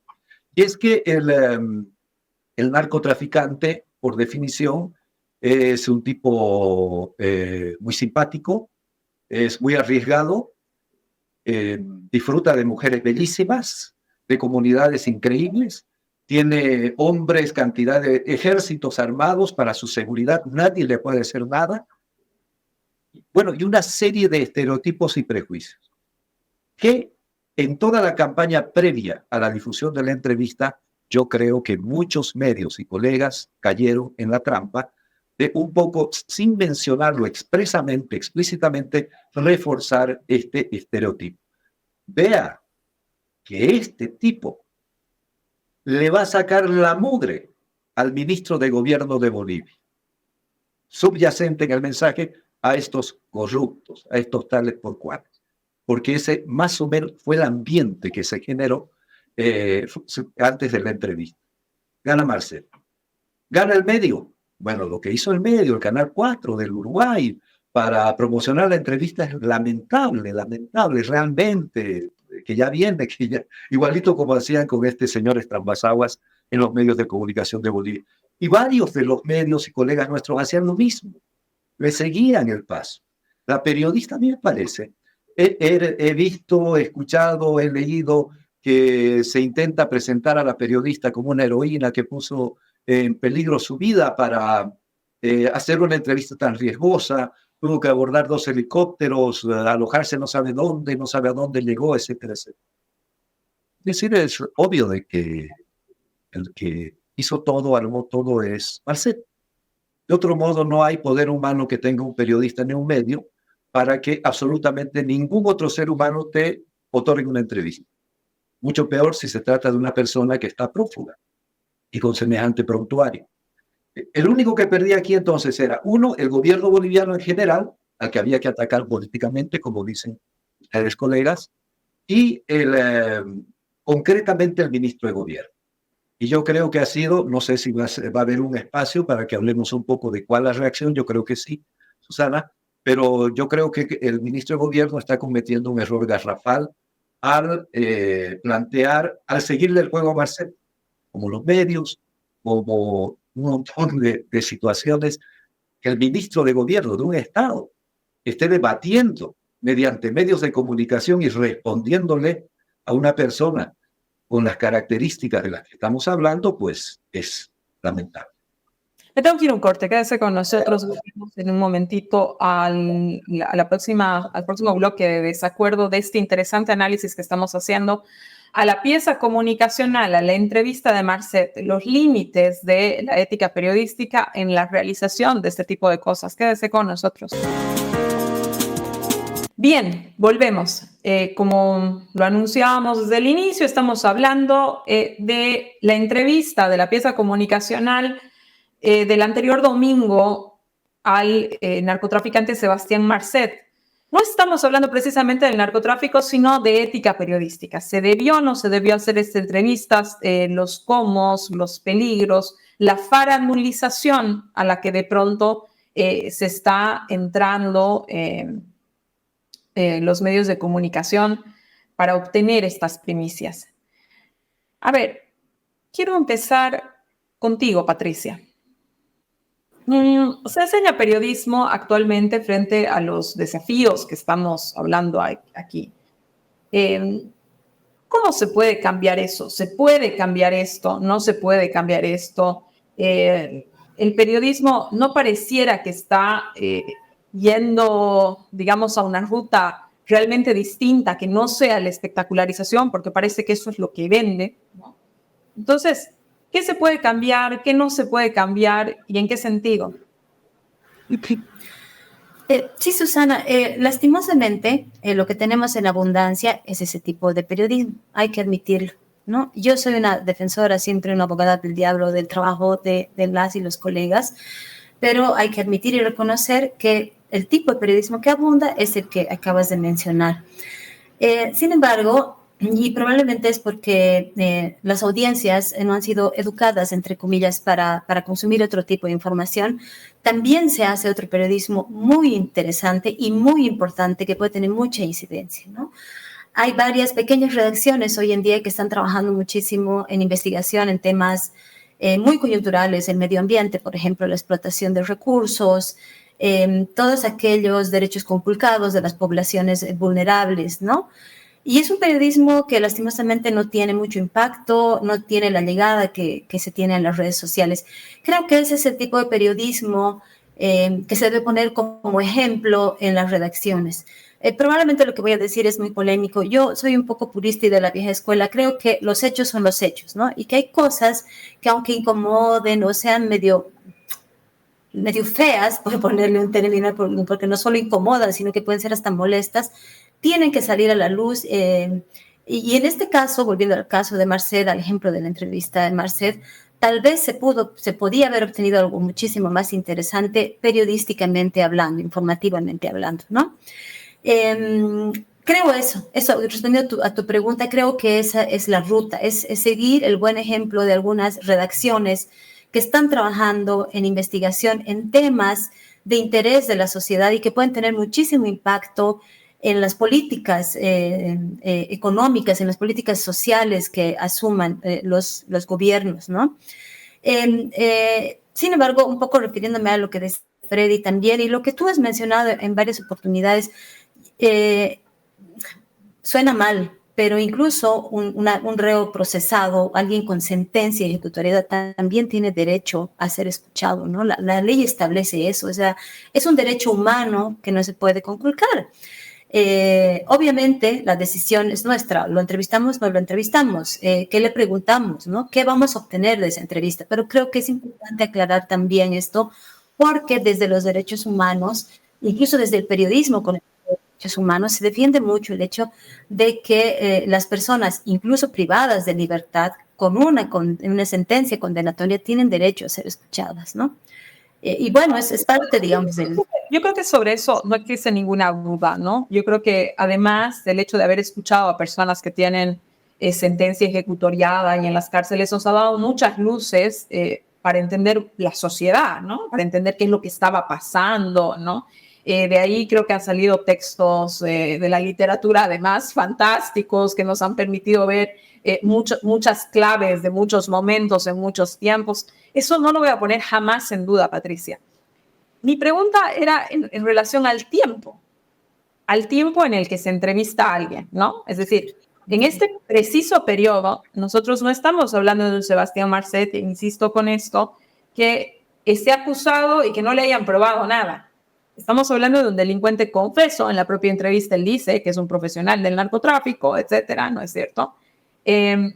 Y es que el narcotraficante, por definición, es un tipo muy simpático, es muy arriesgado, disfruta de mujeres bellísimas, de comunidades increíbles, tiene hombres, cantidad de ejércitos armados para su seguridad, nadie le puede hacer nada. Bueno, y una serie de estereotipos y prejuicios que en toda la campaña previa a la difusión de la entrevista, yo creo que muchos medios y colegas cayeron en la trampa de un poco, sin mencionarlo expresamente, explícitamente, reforzar este estereotipo. Vea que este tipo le va a sacar la mugre al ministro de Gobierno de Bolivia. Subyacente en el mensaje a estos corruptos, a estos tales por cuales. Porque ese más o menos fue el ambiente que se generó antes de la entrevista. Gana Marcel. Gana el medio. Bueno, lo que hizo el medio, el Canal 4 del Uruguay, para promocionar la entrevista es lamentable, realmente, que ya viene, igualito como hacían con este señor Estrambasaguas en los medios de comunicación de Bolivia. Y varios de los medios y colegas nuestros hacían lo mismo, le seguían el paso. La periodista, a mí me parece, he visto, he escuchado, he leído que se intenta presentar a la periodista como una heroína que puso en peligro su vida para hacer una entrevista tan riesgosa, tuvo que abordar 2 helicópteros, alojarse no sabe dónde, no sabe a dónde llegó, etcétera, etcétera. Es decir, es obvio de que el que hizo todo, armó todo es Marcel. De otro modo, no hay poder humano que tenga un periodista ni un medio para que absolutamente ningún otro ser humano te otorgue una entrevista. Mucho peor si se trata de una persona que está prófuga y con semejante prontuario. El único que perdía aquí entonces era, uno, el gobierno boliviano en general, al que había que atacar políticamente, como dicen ustedes colegas, y concretamente el ministro de Gobierno. Y yo creo que ha sido, no sé si va a haber un espacio para que hablemos un poco de cuál es la reacción, yo creo que sí, Susana, pero yo creo que el ministro de Gobierno está cometiendo un error garrafal al plantear, al seguirle el juego a Marcel, como los medios, como un montón de situaciones, que el ministro de Gobierno de un Estado esté debatiendo mediante medios de comunicación y respondiéndole a una persona con las características de las que estamos hablando, pues es lamentable. Me tengo que ir un corte, quédese con nosotros. Volvemos en un momentito al próximo bloque de desacuerdo de este interesante análisis que estamos haciendo a la pieza comunicacional, a la entrevista de Marcet, los límites de la ética periodística en la realización de este tipo de cosas. Quédese con nosotros. Bien, volvemos. Como lo anunciábamos desde el inicio, estamos hablando de la entrevista de la pieza comunicacional del anterior domingo al narcotraficante Sebastián Marcet. No estamos hablando precisamente del narcotráfico, sino de ética periodística. ¿Se debió o no se debió hacer estas entrevistas? Los cómo, los peligros, la farandulización a la que de pronto se está entrando los medios de comunicación para obtener estas primicias. A ver, quiero empezar contigo, Patricia. Se enseña periodismo actualmente frente a los desafíos que estamos hablando aquí. ¿Cómo se puede cambiar eso? ¿Se puede cambiar esto? ¿No se puede cambiar esto? El periodismo no pareciera que está yendo, digamos, a una ruta realmente distinta, que no sea la espectacularización, porque parece que eso es lo que vende, ¿no? Entonces, ¿qué se puede cambiar? ¿Qué no se puede cambiar? ¿Y en qué sentido? Sí, Susana, lastimosamente lo que tenemos en abundancia es ese tipo de periodismo, hay que admitirlo, ¿no? Yo soy una defensora, siempre una abogada del diablo del trabajo de las y los colegas, pero hay que admitir y reconocer que el tipo de periodismo que abunda es el que acabas de mencionar. Sin embargo, y probablemente es porque las audiencias no han sido educadas, entre comillas, para consumir otro tipo de información, también se hace otro periodismo muy interesante y muy importante que puede tener mucha incidencia, ¿no? Hay varias pequeñas redacciones hoy en día que están trabajando muchísimo en investigación en temas muy coyunturales, el medio ambiente, por ejemplo, la explotación de recursos, todos aquellos derechos conculcados de las poblaciones vulnerables, ¿no? Y es un periodismo que lastimosamente no tiene mucho impacto, no tiene la llegada que se tiene en las redes sociales. Creo que ese es el tipo de periodismo que se debe poner como ejemplo en las redacciones. Probablemente lo que voy a decir es muy polémico. Yo soy un poco purista y de la vieja escuela. Creo que los hechos son los hechos, ¿no? Y que hay cosas que aunque incomoden o sean medio feas, por ponerle un término, porque no solo incomodan, sino que pueden ser hasta molestas, tienen que salir a la luz. Y en este caso, volviendo al caso de Marced, al ejemplo de la entrevista de Marced, tal vez se podía haber obtenido algo muchísimo más interesante periodísticamente hablando, informativamente hablando, ¿no? Creo eso, respondiendo a tu pregunta, creo que esa es la ruta, es seguir el buen ejemplo de algunas redacciones que están trabajando en investigación en temas de interés de la sociedad y que pueden tener muchísimo impacto en las políticas económicas, en las políticas sociales que asuman los gobiernos, ¿no? Sin embargo, un poco refiriéndome a lo que decía Freddy también y lo que tú has mencionado en varias oportunidades, suena mal, pero incluso un reo procesado, alguien con sentencia y ejecutoriedad también tiene derecho a ser escuchado, ¿no? La ley establece eso, o sea, es un derecho humano que no se puede conculcar. Obviamente la decisión es nuestra, lo entrevistamos, no lo entrevistamos, ¿qué le preguntamos, ¿no? ¿Qué vamos a obtener de esa entrevista? Pero creo que es importante aclarar también esto, porque desde los derechos humanos, incluso desde el periodismo con derechos humanos, se defiende mucho el hecho de que las personas, incluso privadas de libertad, con una sentencia condenatoria, tienen derecho a ser escuchadas, ¿no? Y bueno, es parte, digamos, del... Yo creo que sobre eso no existe ninguna duda, ¿no? Yo creo que además del hecho de haber escuchado a personas que tienen sentencia ejecutoriada y en las cárceles, nos ha dado muchas luces para entender la sociedad, ¿no? Para entender qué es lo que estaba pasando, ¿no? De ahí creo que han salido textos de la literatura, además, fantásticos, que nos han permitido ver muchas claves de muchos momentos en muchos tiempos. Eso no lo voy a poner jamás en duda, Patricia. Mi pregunta era en relación al tiempo en el que se entrevista a alguien, ¿no? Es decir, en este preciso periodo, nosotros no estamos hablando de un Sebastián Marced, insisto con esto, que esté acusado y que no le hayan probado nada. Estamos hablando de un delincuente confeso. En la propia entrevista él dice que es un profesional del narcotráfico, etcétera, ¿no es cierto? Que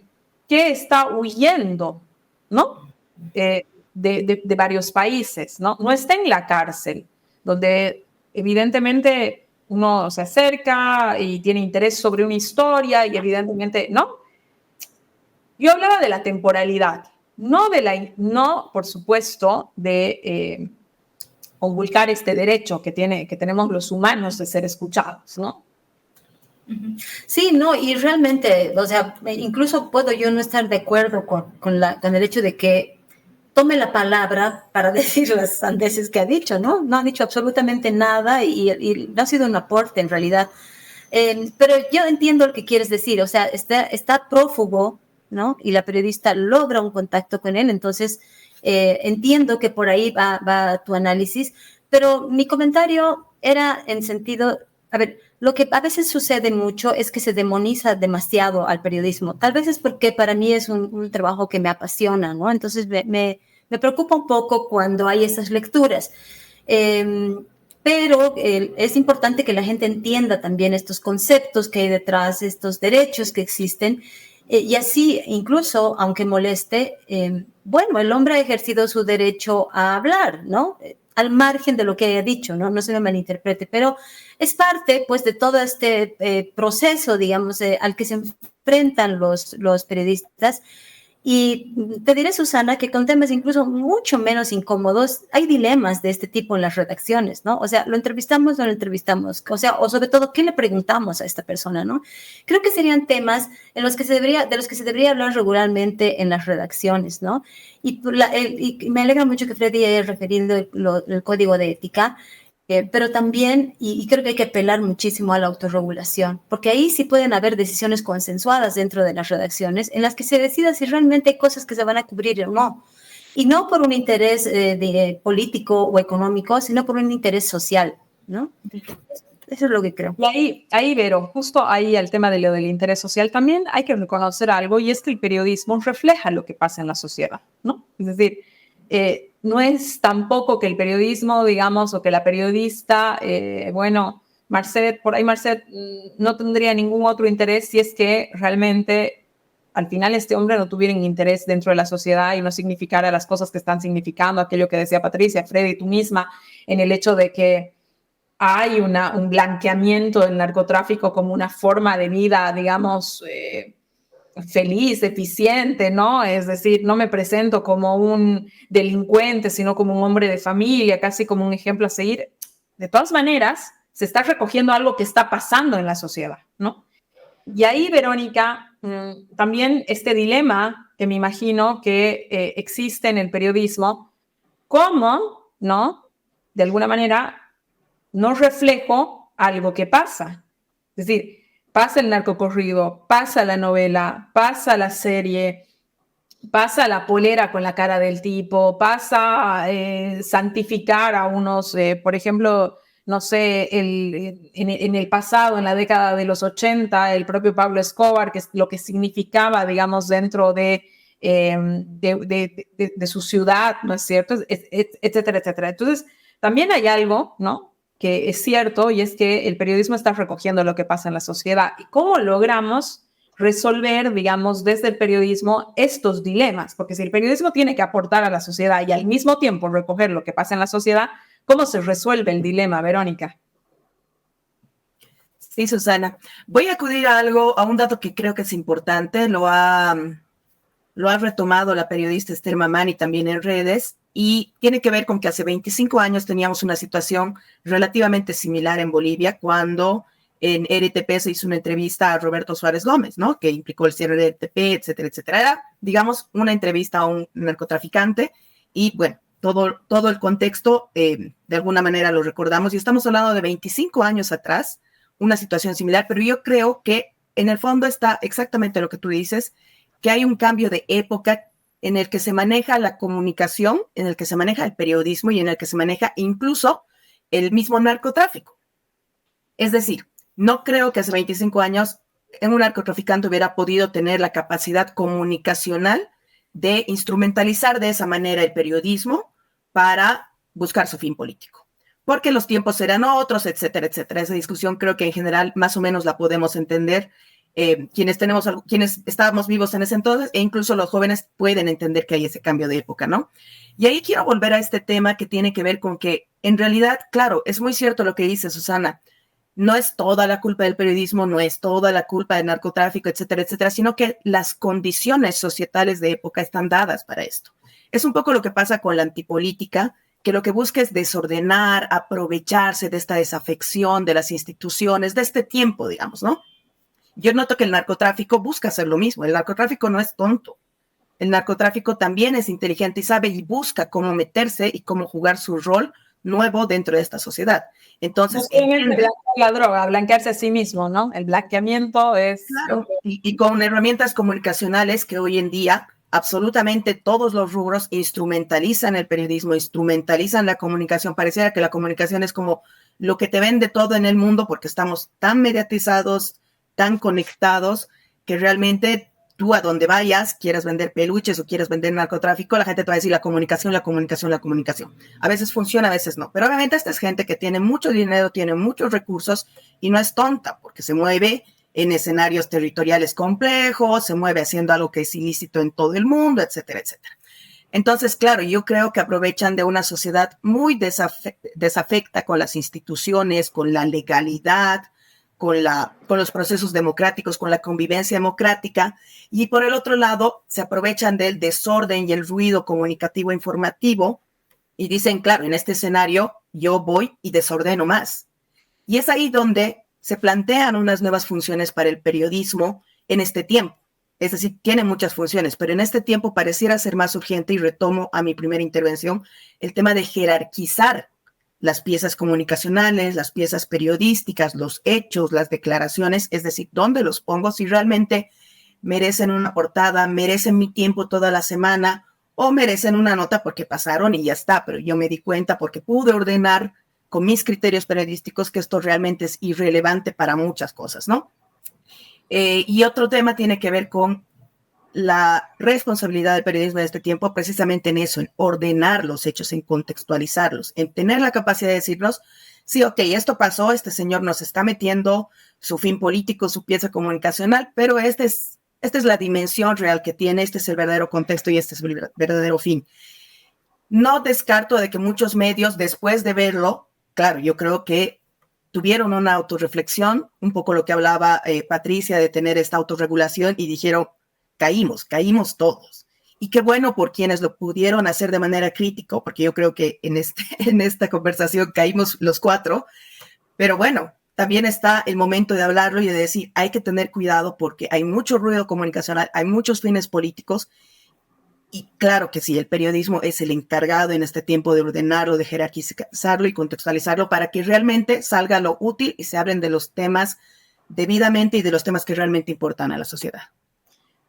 está huyendo, ¿no? De varios países, ¿no? No está en la cárcel, donde evidentemente uno se acerca y tiene interés sobre una historia y evidentemente, ¿no? Yo hablaba de la temporalidad, no por supuesto, de conculcar este derecho que tenemos los humanos de ser escuchados, ¿no? Sí, no, y realmente, o sea, incluso puedo yo no estar de acuerdo con el hecho de que tome la palabra para decir las sandeces que ha dicho, ¿no? No ha dicho absolutamente nada y no ha sido un aporte en realidad. Pero yo entiendo lo que quieres decir, o sea, está prófugo, ¿no? Y la periodista logra un contacto con él, entonces entiendo que por ahí va tu análisis, pero mi comentario era en sentido, a ver, lo que a veces sucede mucho es que se demoniza demasiado al periodismo. Tal vez es porque para mí es un trabajo que me apasiona, ¿no? Entonces me preocupa un poco cuando hay esas lecturas. Pero es importante que la gente entienda también estos conceptos que hay detrás, estos derechos que existen, y así, incluso, aunque moleste, bueno, el hombre ha ejercido su derecho a hablar, ¿no? Al margen de lo que haya dicho, ¿no? No se me malinterprete, pero es parte, pues, de todo este proceso, digamos, al que se enfrentan los periodistas. Y te diré, Susana, que con temas incluso mucho menos incómodos, hay dilemas de este tipo en las redacciones, ¿no? O sea, ¿lo entrevistamos o no lo entrevistamos? O sea, o sobre todo, ¿qué le preguntamos a esta persona, no? Creo que serían temas de los que se debería hablar regularmente en las redacciones, ¿no? Y me alegra mucho que Freddy haya referido el código de ética, pero también, y creo que hay que apelar muchísimo a la autorregulación, porque ahí sí pueden haber decisiones consensuadas dentro de las redacciones en las que se decida si realmente hay cosas que se van a cubrir o no. y no por un interés político o económico, sino por un interés social, ¿no? Eso es lo que creo. Y ahí, Vero, justo ahí el tema de lo del interés social, también hay que reconocer algo, y es que el periodismo refleja lo que pasa en la sociedad, ¿no? Es decir, no es tampoco que el periodismo, digamos, o que la periodista, bueno, Marcet, por ahí Marcet no tendría ningún otro interés si es que realmente al final este hombre no tuviera un interés dentro de la sociedad y no significara las cosas que están significando, aquello que decía Patricia, Freddy, tú misma, en el hecho de que hay un blanqueamiento del narcotráfico como una forma de vida, digamos, feliz, eficiente, ¿no? Es decir, no me presento como un delincuente, sino como un hombre de familia, casi como un ejemplo a seguir. De todas maneras, se está recogiendo algo que está pasando en la sociedad, ¿no? Y ahí, Verónica, también este dilema que me imagino que existe en el periodismo, ¿cómo, no? De alguna manera, no reflejo algo que pasa. Es decir, pasa el narcocorrido, pasa la novela, pasa la serie, pasa la polera con la cara del tipo, pasa santificar a unos, por ejemplo, no sé, en el pasado, en la década de los 80, el propio Pablo Escobar, que es lo que significaba, digamos, dentro de su ciudad, ¿no es cierto? Etcétera, etcétera. Entonces, también hay algo, ¿no?, que es cierto, y es que el periodismo está recogiendo lo que pasa en la sociedad. ¿Y cómo logramos resolver, digamos, desde el periodismo estos dilemas? Porque si el periodismo tiene que aportar a la sociedad y al mismo tiempo recoger lo que pasa en la sociedad, ¿cómo se resuelve el dilema, Verónica? Sí, Susana. Voy a acudir a un dato que creo que es importante. Lo ha retomado la periodista Esther Mamani también en redes, y tiene que ver con que hace 25 años teníamos una situación relativamente similar en Bolivia, cuando en RTP se hizo una entrevista a Roberto Suárez Gómez, ¿no?, que implicó el cierre de RTP, etcétera, etcétera. Era, digamos, una entrevista a un narcotraficante, y bueno, todo el contexto de alguna manera lo recordamos, y estamos hablando de 25 años atrás, una situación similar, pero yo creo que en el fondo está exactamente lo que tú dices, que hay un cambio de época en el que se maneja la comunicación, en el que se maneja el periodismo y en el que se maneja incluso el mismo narcotráfico. Es decir, no creo que hace 25 años un narcotraficante hubiera podido tener la capacidad comunicacional de instrumentalizar de esa manera el periodismo para buscar su fin político, porque los tiempos eran otros, etcétera, etcétera. Esa discusión creo que en general más o menos la podemos entender. Quienes estábamos vivos en ese entonces, e incluso los jóvenes pueden entender que hay ese cambio de época, ¿no? Y ahí quiero volver a este tema que tiene que ver con que, en realidad, claro, es muy cierto lo que dice Susana, no es toda la culpa del periodismo, no es toda la culpa del narcotráfico, etcétera, etcétera, sino que las condiciones societales de época están dadas para esto. Es un poco lo que pasa con la antipolítica, que lo que busca es desordenar, aprovecharse de esta desafección de las instituciones, de este tiempo, digamos, ¿no? Yo noto que el narcotráfico busca hacer lo mismo. El narcotráfico no es tonto. El narcotráfico también es inteligente y sabe y busca cómo meterse y cómo jugar su rol nuevo dentro de esta sociedad. Entonces, la droga, blanquearse a sí mismo, ¿no? El blanqueamiento es... Claro, y con herramientas comunicacionales que hoy en día absolutamente todos los rubros instrumentalizan el periodismo, instrumentalizan la comunicación. Pareciera que la comunicación es como lo que te vende todo en el mundo, porque estamos tan mediatizados, tan conectados, que realmente tú a donde vayas, quieras vender peluches o quieras vender narcotráfico, la gente te va a decir la comunicación, la comunicación, la comunicación. A veces funciona, a veces no. Pero obviamente esta es gente que tiene mucho dinero, tiene muchos recursos y no es tonta, porque se mueve en escenarios territoriales complejos, se mueve haciendo algo que es ilícito en todo el mundo, etcétera, etcétera. Entonces, claro, yo creo que aprovechan de una sociedad muy desafecta con las instituciones, con la legalidad, con los procesos democráticos, con la convivencia democrática, y por el otro lado se aprovechan del desorden y el ruido comunicativo informativo y dicen, claro, en este escenario yo voy y desordeno más. Y es ahí donde se plantean unas nuevas funciones para el periodismo en este tiempo. Es decir, tiene muchas funciones, pero en este tiempo pareciera ser más urgente, y retomo a mi primera intervención, el tema de jerarquizar las piezas comunicacionales, las piezas periodísticas, los hechos, las declaraciones, es decir, ¿dónde los pongo? Si realmente merecen una portada, merecen mi tiempo toda la semana, o merecen una nota porque pasaron y ya está, pero yo me di cuenta porque pude ordenar con mis criterios periodísticos que esto realmente es irrelevante para muchas cosas, ¿no? Y otro tema tiene que ver con la responsabilidad del periodismo de este tiempo, precisamente en eso, en ordenar los hechos, en contextualizarlos, en tener la capacidad de decirnos, sí, ok, esto pasó, este señor nos está metiendo su fin político, su pieza comunicacional, pero esta es la dimensión real que tiene, este es el verdadero contexto y este es el verdadero fin. No descarto de que muchos medios, después de verlo, claro, yo creo que tuvieron una autorreflexión, un poco lo que hablaba Patricia, de tener esta autorregulación y dijeron, caímos todos. Y qué bueno por quienes lo pudieron hacer de manera crítica, porque yo creo que en esta conversación caímos los cuatro, pero bueno, también está el momento de hablarlo y de decir, hay que tener cuidado porque hay mucho ruido comunicacional, hay muchos fines políticos, y claro que sí, el periodismo es el encargado en este tiempo de ordenarlo, de jerarquizarlo y contextualizarlo para que realmente salga lo útil y se hablen de los temas debidamente y de los temas que realmente importan a la sociedad.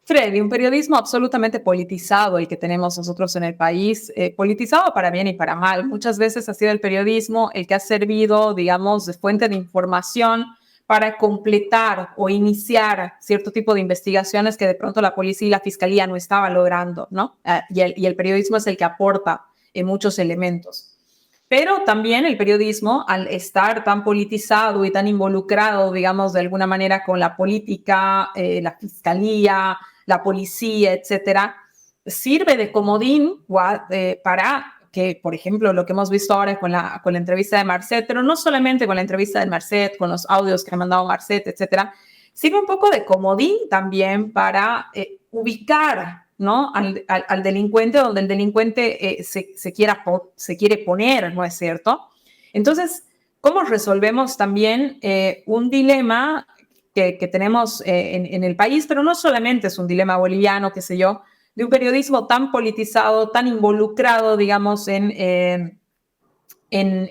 Freddy, un periodismo absolutamente politizado el que tenemos nosotros en el país, politizado para bien y para mal. Muchas veces ha sido el periodismo el que ha servido, digamos, de fuente de información para completar o iniciar cierto tipo de investigaciones que de pronto la policía y la fiscalía no estaban logrando, ¿no? Y el periodismo es el que aporta en muchos elementos. Pero también el periodismo, al estar tan politizado y tan involucrado, digamos, de alguna manera con la política, la fiscalía, la policía, etcétera, sirve de comodín para que, por ejemplo, lo que hemos visto ahora con la entrevista de Marcet, pero no solamente con la entrevista de Marcet, con los audios que ha mandado Marcet, etcétera, sirve un poco de comodín también para ubicar, ¿no? al delincuente donde el delincuente se quiere poner, ¿no es cierto? Entonces, ¿cómo resolvemos también un dilema que tenemos en el país? Pero no solamente es un dilema boliviano, qué sé yo, de un periodismo tan politizado, tan involucrado, digamos, en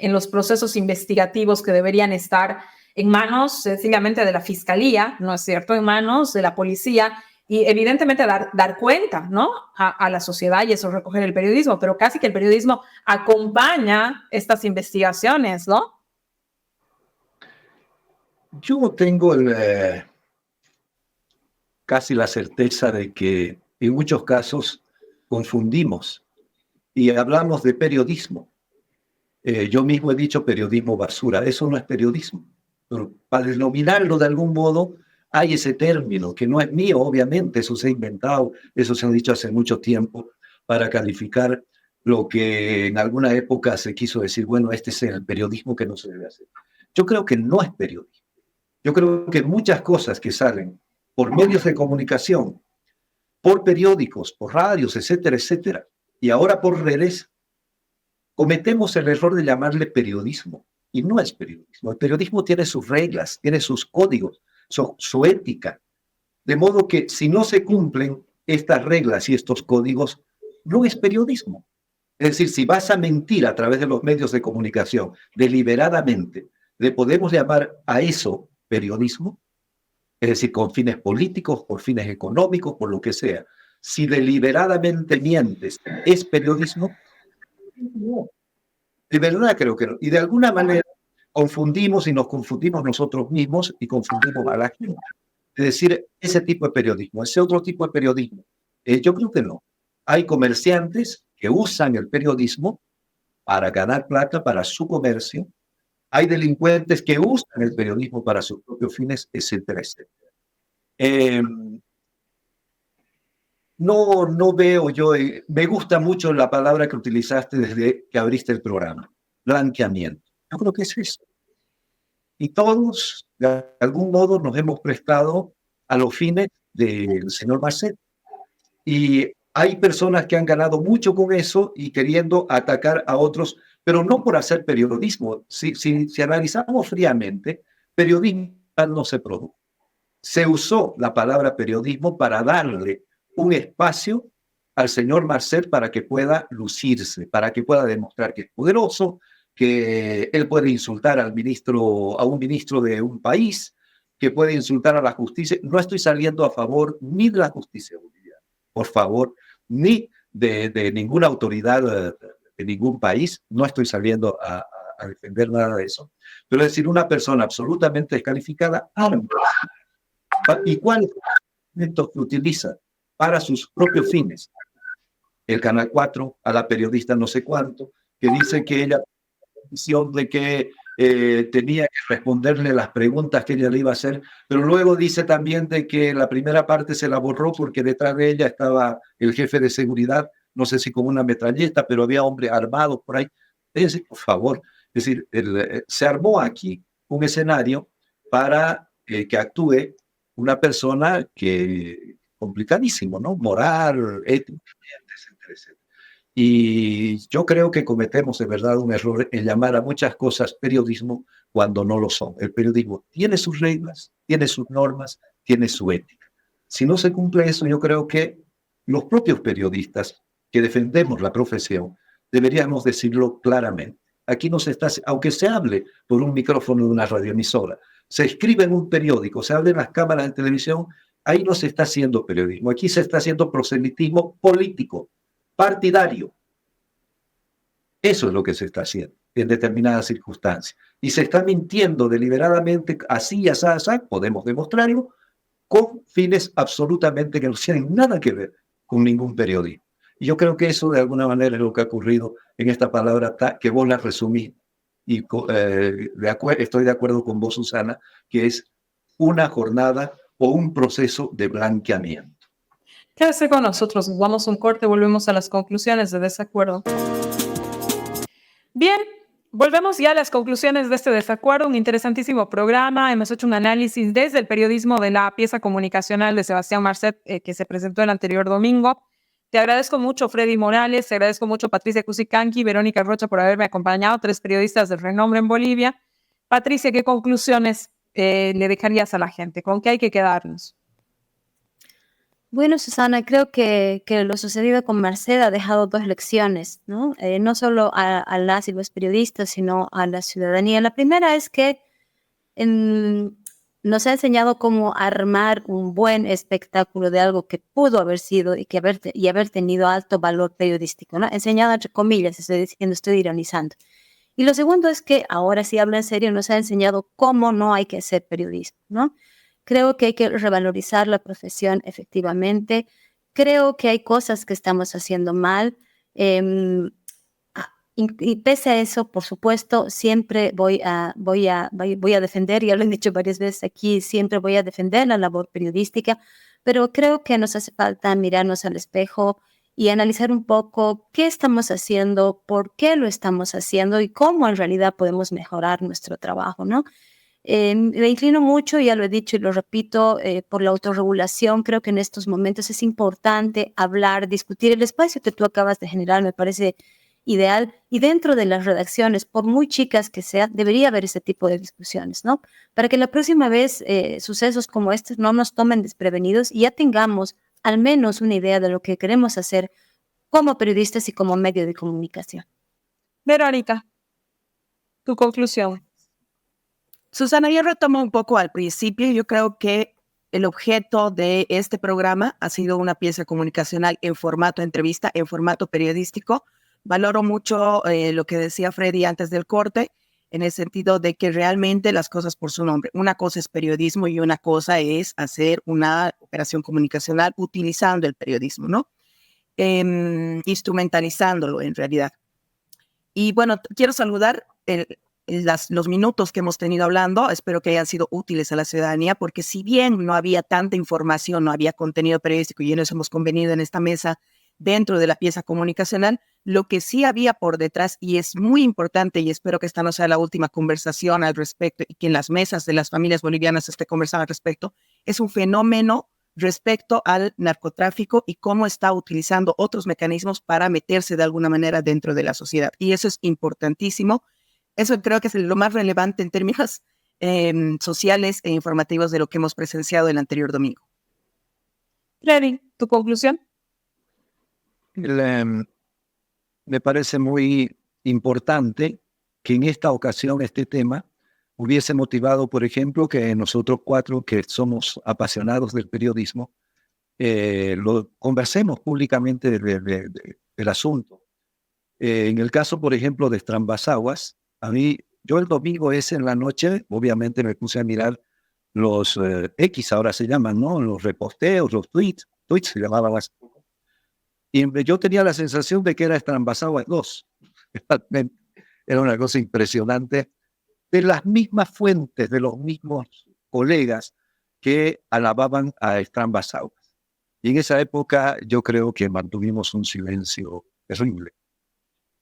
los procesos investigativos que deberían estar en manos sencillamente de la fiscalía, ¿no es cierto?, en manos de la policía, y evidentemente dar cuenta, ¿no?, a la sociedad, y eso recoger el periodismo, pero casi que el periodismo acompaña estas investigaciones, ¿no? Yo tengo casi la certeza de que en muchos casos confundimos y hablamos de periodismo. Yo mismo he dicho periodismo basura, eso no es periodismo. Pero para denominarlo de algún modo, hay ese término, que no es mío, obviamente, eso se ha inventado, eso se ha dicho hace mucho tiempo, para calificar lo que en alguna época se quiso decir, bueno, este es el periodismo que no se debe hacer. Yo creo que no es periodismo. Yo creo que muchas cosas que salen por medios de comunicación, por periódicos, por radios, etcétera, etcétera, y ahora por redes, cometemos el error de llamarle periodismo, y no es periodismo. El periodismo tiene sus reglas, tiene sus códigos, su ética, de modo que si no se cumplen estas reglas y estos códigos, no es periodismo. Es decir, si vas a mentir a través de los medios de comunicación deliberadamente, ¿le podemos llamar a eso periodismo? Es decir, con fines políticos, por fines económicos, por lo que sea. Si deliberadamente mientes, ¿es periodismo? No. De verdad creo que no. Y de alguna manera confundimos y nos confundimos nosotros mismos y confundimos a la gente. Es decir, ese tipo de periodismo, ese otro tipo de periodismo. Yo creo que no. Hay comerciantes que usan el periodismo para ganar plata para su comercio. Hay delincuentes que usan el periodismo para sus propios fines, etcétera, etcétera. No veo yo, me gusta mucho la palabra que utilizaste desde que abriste el programa, blanqueamiento. Yo creo que es eso. Y todos, de algún modo, nos hemos prestado a los fines del señor Marcet. Y hay personas que han ganado mucho con eso y queriendo atacar a otros, pero no por hacer periodismo. Si analizamos fríamente, periodismo no se produjo. Se usó la palabra periodismo para darle un espacio al señor Marcet para que pueda lucirse, para que pueda demostrar que es poderoso, que él puede insultar a un ministro de un país, que puede insultar a la justicia. No estoy saliendo a favor ni de la justicia boliviana, por favor, ni de ninguna autoridad de ningún país. No estoy saliendo a defender nada de eso. Pero es decir, una persona absolutamente descalificada, ¿y cuáles son los instrumentos que utiliza para sus propios fines? El Canal 4, a la periodista no sé cuánto, que dice que ella de que tenía que responderle las preguntas que ella le iba a hacer, pero luego dice también de que la primera parte se la borró porque detrás de ella estaba el jefe de seguridad, no sé si con una metralleta, pero había hombres armados por ahí. Es decir, por favor, es decir, se armó aquí un escenario para que actúe una persona que complicadísimo, ¿no? Moral, ético, etcétera, etcétera. Y yo creo que cometemos de verdad un error en llamar a muchas cosas periodismo cuando no lo son. El periodismo tiene sus reglas, tiene sus normas, tiene su ética. Si no se cumple eso, yo creo que los propios periodistas que defendemos la profesión deberíamos decirlo claramente. Aquí no se está, aunque se hable por un micrófono de una radioemisora, se escribe en un periódico, se hable en las cámaras de televisión, ahí no se está haciendo periodismo, aquí se está haciendo proselitismo político, partidario. Eso es lo que se está haciendo en determinadas circunstancias. Y se está mintiendo deliberadamente, así, así, así, podemos demostrarlo, con fines absolutamente que no tienen nada que ver con ningún periodismo. Y yo creo que eso de alguna manera es lo que ha ocurrido en esta palabra que vos la resumís. Y estoy de acuerdo con vos, Susana, que es una jornada o un proceso de blanqueamiento. Quédese con nosotros, nos damos un corte, volvemos a las conclusiones de desacuerdo. Bien, volvemos ya a las conclusiones de este desacuerdo, un interesantísimo programa. Hemos hecho un análisis desde el periodismo de la pieza comunicacional de Sebastián Marcet, que se presentó el anterior domingo. Te agradezco mucho, Freddy Morales, te agradezco mucho, Patricia Cusicanqui, Verónica Rocha, por haberme acompañado, 3 periodistas de renombre en Bolivia. Patricia, ¿qué conclusiones le dejarías a la gente? ¿Con qué hay que quedarnos? Bueno, Susana, creo que lo sucedido con Marcet ha dejado 2 lecciones, ¿no? No solo a las y los periodistas, sino a la ciudadanía. La primera es que nos ha enseñado cómo armar un buen espectáculo de algo que pudo haber sido y haber tenido alto valor periodístico, ¿no? Enseñado entre comillas, estoy diciendo, estoy ironizando. Y lo segundo es que, ahora sí habla en serio, nos ha enseñado cómo no hay que hacer periodismo, ¿no? Creo que hay que revalorizar la profesión, efectivamente. Creo que hay cosas que estamos haciendo mal. Y pese a eso, por supuesto, siempre voy a defender, ya lo he dicho varias veces aquí, siempre voy a defender la labor periodística, pero creo que nos hace falta mirarnos al espejo y analizar un poco qué estamos haciendo, por qué lo estamos haciendo y cómo en realidad podemos mejorar nuestro trabajo, ¿no? Me inclino mucho, ya lo he dicho y lo repito, por la autorregulación. Creo que en estos momentos es importante hablar, discutir. El espacio que tú acabas de generar me parece ideal, y dentro de las redacciones, por muy chicas que sean, debería haber ese tipo de discusiones, ¿no? Para que la próxima vez sucesos como estos no nos tomen desprevenidos y ya tengamos al menos una idea de lo que queremos hacer como periodistas y como medio de comunicación. Verónica, tu conclusión. Susana, yo retomo un poco al principio. Yo creo que el objeto de este programa ha sido una pieza comunicacional en formato entrevista, en formato periodístico. Valoro mucho lo que decía Freddy antes del corte, en el sentido de que realmente las cosas por su nombre. Una cosa es periodismo y una cosa es hacer una operación comunicacional utilizando el periodismo, ¿no? Instrumentalizándolo en realidad. Y bueno, quiero saludar los minutos que hemos tenido hablando. Espero que hayan sido útiles a la ciudadanía, porque si bien no había tanta información, no había contenido periodístico, y nos hemos convenido en esta mesa dentro de la pieza comunicacional, lo que sí había por detrás, y es muy importante, y espero que esta no sea la última conversación al respecto, y que en las mesas de las familias bolivianas esté conversando al respecto, es un fenómeno respecto al narcotráfico y cómo está utilizando otros mecanismos para meterse de alguna manera dentro de la sociedad. Y eso es importantísimo. Eso creo que es lo más relevante en términos sociales e informativos de lo que hemos presenciado el anterior domingo. Freddy, ¿tu conclusión? Me parece muy importante que en esta ocasión este tema hubiese motivado, por ejemplo, que nosotros 4 que somos apasionados del periodismo, lo conversemos públicamente del asunto. En el caso, por ejemplo, de Trambasaguas, yo el domingo ese en la noche, obviamente me puse a mirar los X, ahora se llaman, ¿no? Los reposteos, los tweets se llamaban así. Y yo tenía la sensación de que era Trambasaguas 2. Era una cosa impresionante, de las mismas fuentes, de los mismos colegas que alababan a Trambasaguas. Y en esa época yo creo que mantuvimos un silencio terrible.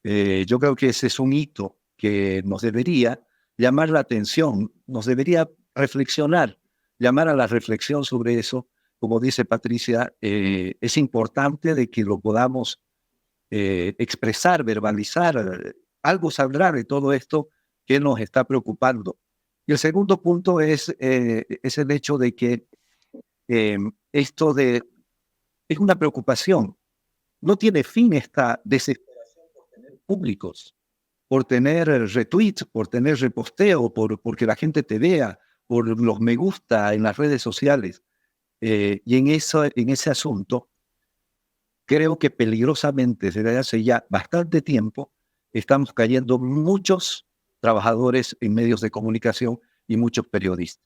Yo creo que ese es un hito que nos debería llamar la atención, nos debería reflexionar, llamar a la reflexión sobre eso. Como dice Patricia, es importante de que lo podamos expresar, verbalizar. Algo saldrá de todo esto que nos está preocupando. Y el segundo punto es el hecho de que esto es una preocupación. No tiene fin esta desesperación por tener públicos, por tener retweets, por tener reposteo, porque la gente te vea, por los me gusta en las redes sociales. Y en ese asunto, creo que peligrosamente, desde hace ya bastante tiempo, estamos cayendo muchos trabajadores en medios de comunicación y muchos periodistas.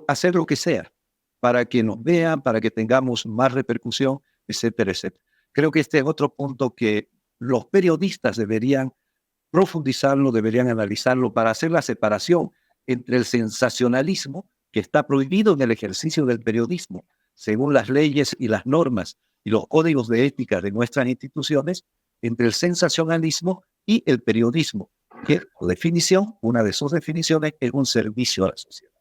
Hacer lo que sea para que nos vean, para que tengamos más repercusión, etcétera, etcétera. Creo que este es otro punto que los periodistas deberían profundizarlo, deberían analizarlo para hacer la separación entre el sensacionalismo, que está prohibido en el ejercicio del periodismo, según las leyes y las normas y los códigos de ética de nuestras instituciones, entre el sensacionalismo y el periodismo, que por definición, una de sus definiciones es un servicio a la sociedad.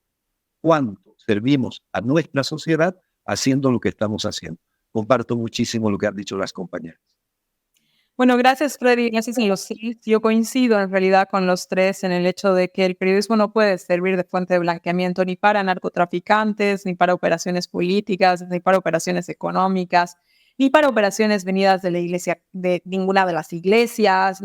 ¿Cuánto servimos a nuestra sociedad haciendo lo que estamos haciendo? Comparto muchísimo lo que han dicho las compañeras. Bueno, gracias, Freddy. Gracias a los tres. Yo coincido en realidad con los tres en el hecho de que el periodismo no puede servir de fuente de blanqueamiento ni para narcotraficantes, ni para operaciones políticas, ni para operaciones económicas, ni para operaciones venidas de la iglesia, de ninguna de las iglesias,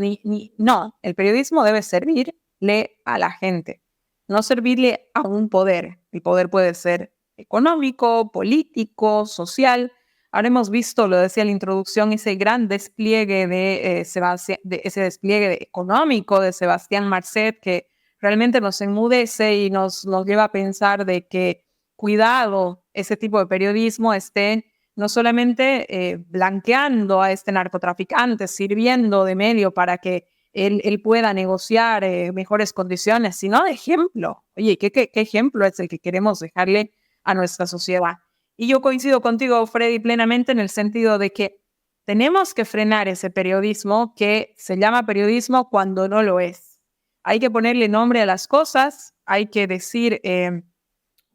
no. El periodismo debe servirle a la gente, no servirle a un poder. El poder puede ser económico, político, social. Ahora hemos visto, lo decía en la introducción, ese gran despliegue ese despliegue económico de Sebastián Marcet, que realmente nos enmudece y nos lleva a pensar de que, cuidado, ese tipo de periodismo esté no solamente blanqueando a este narcotraficante, sirviendo de medio para que él pueda negociar mejores condiciones, sino de ejemplo. Oye, ¿qué ejemplo es el que queremos dejarle a nuestra sociedad? Y yo coincido contigo, Freddy, plenamente en el sentido de que tenemos que frenar ese periodismo que se llama periodismo cuando no lo es. Hay que ponerle nombre a las cosas, hay que decir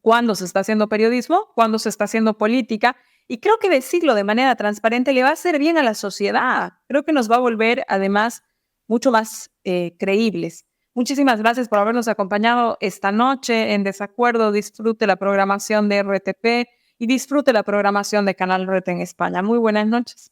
cuándo se está haciendo periodismo, cuándo se está haciendo política, y creo que decirlo de manera transparente le va a hacer bien a la sociedad. Creo que nos va a volver, además, mucho más creíbles. Muchísimas gracias por habernos acompañado esta noche en Desacuerdo. Disfrute la programación de RTP y disfrute la programación de Canal Red en España. Muy buenas noches.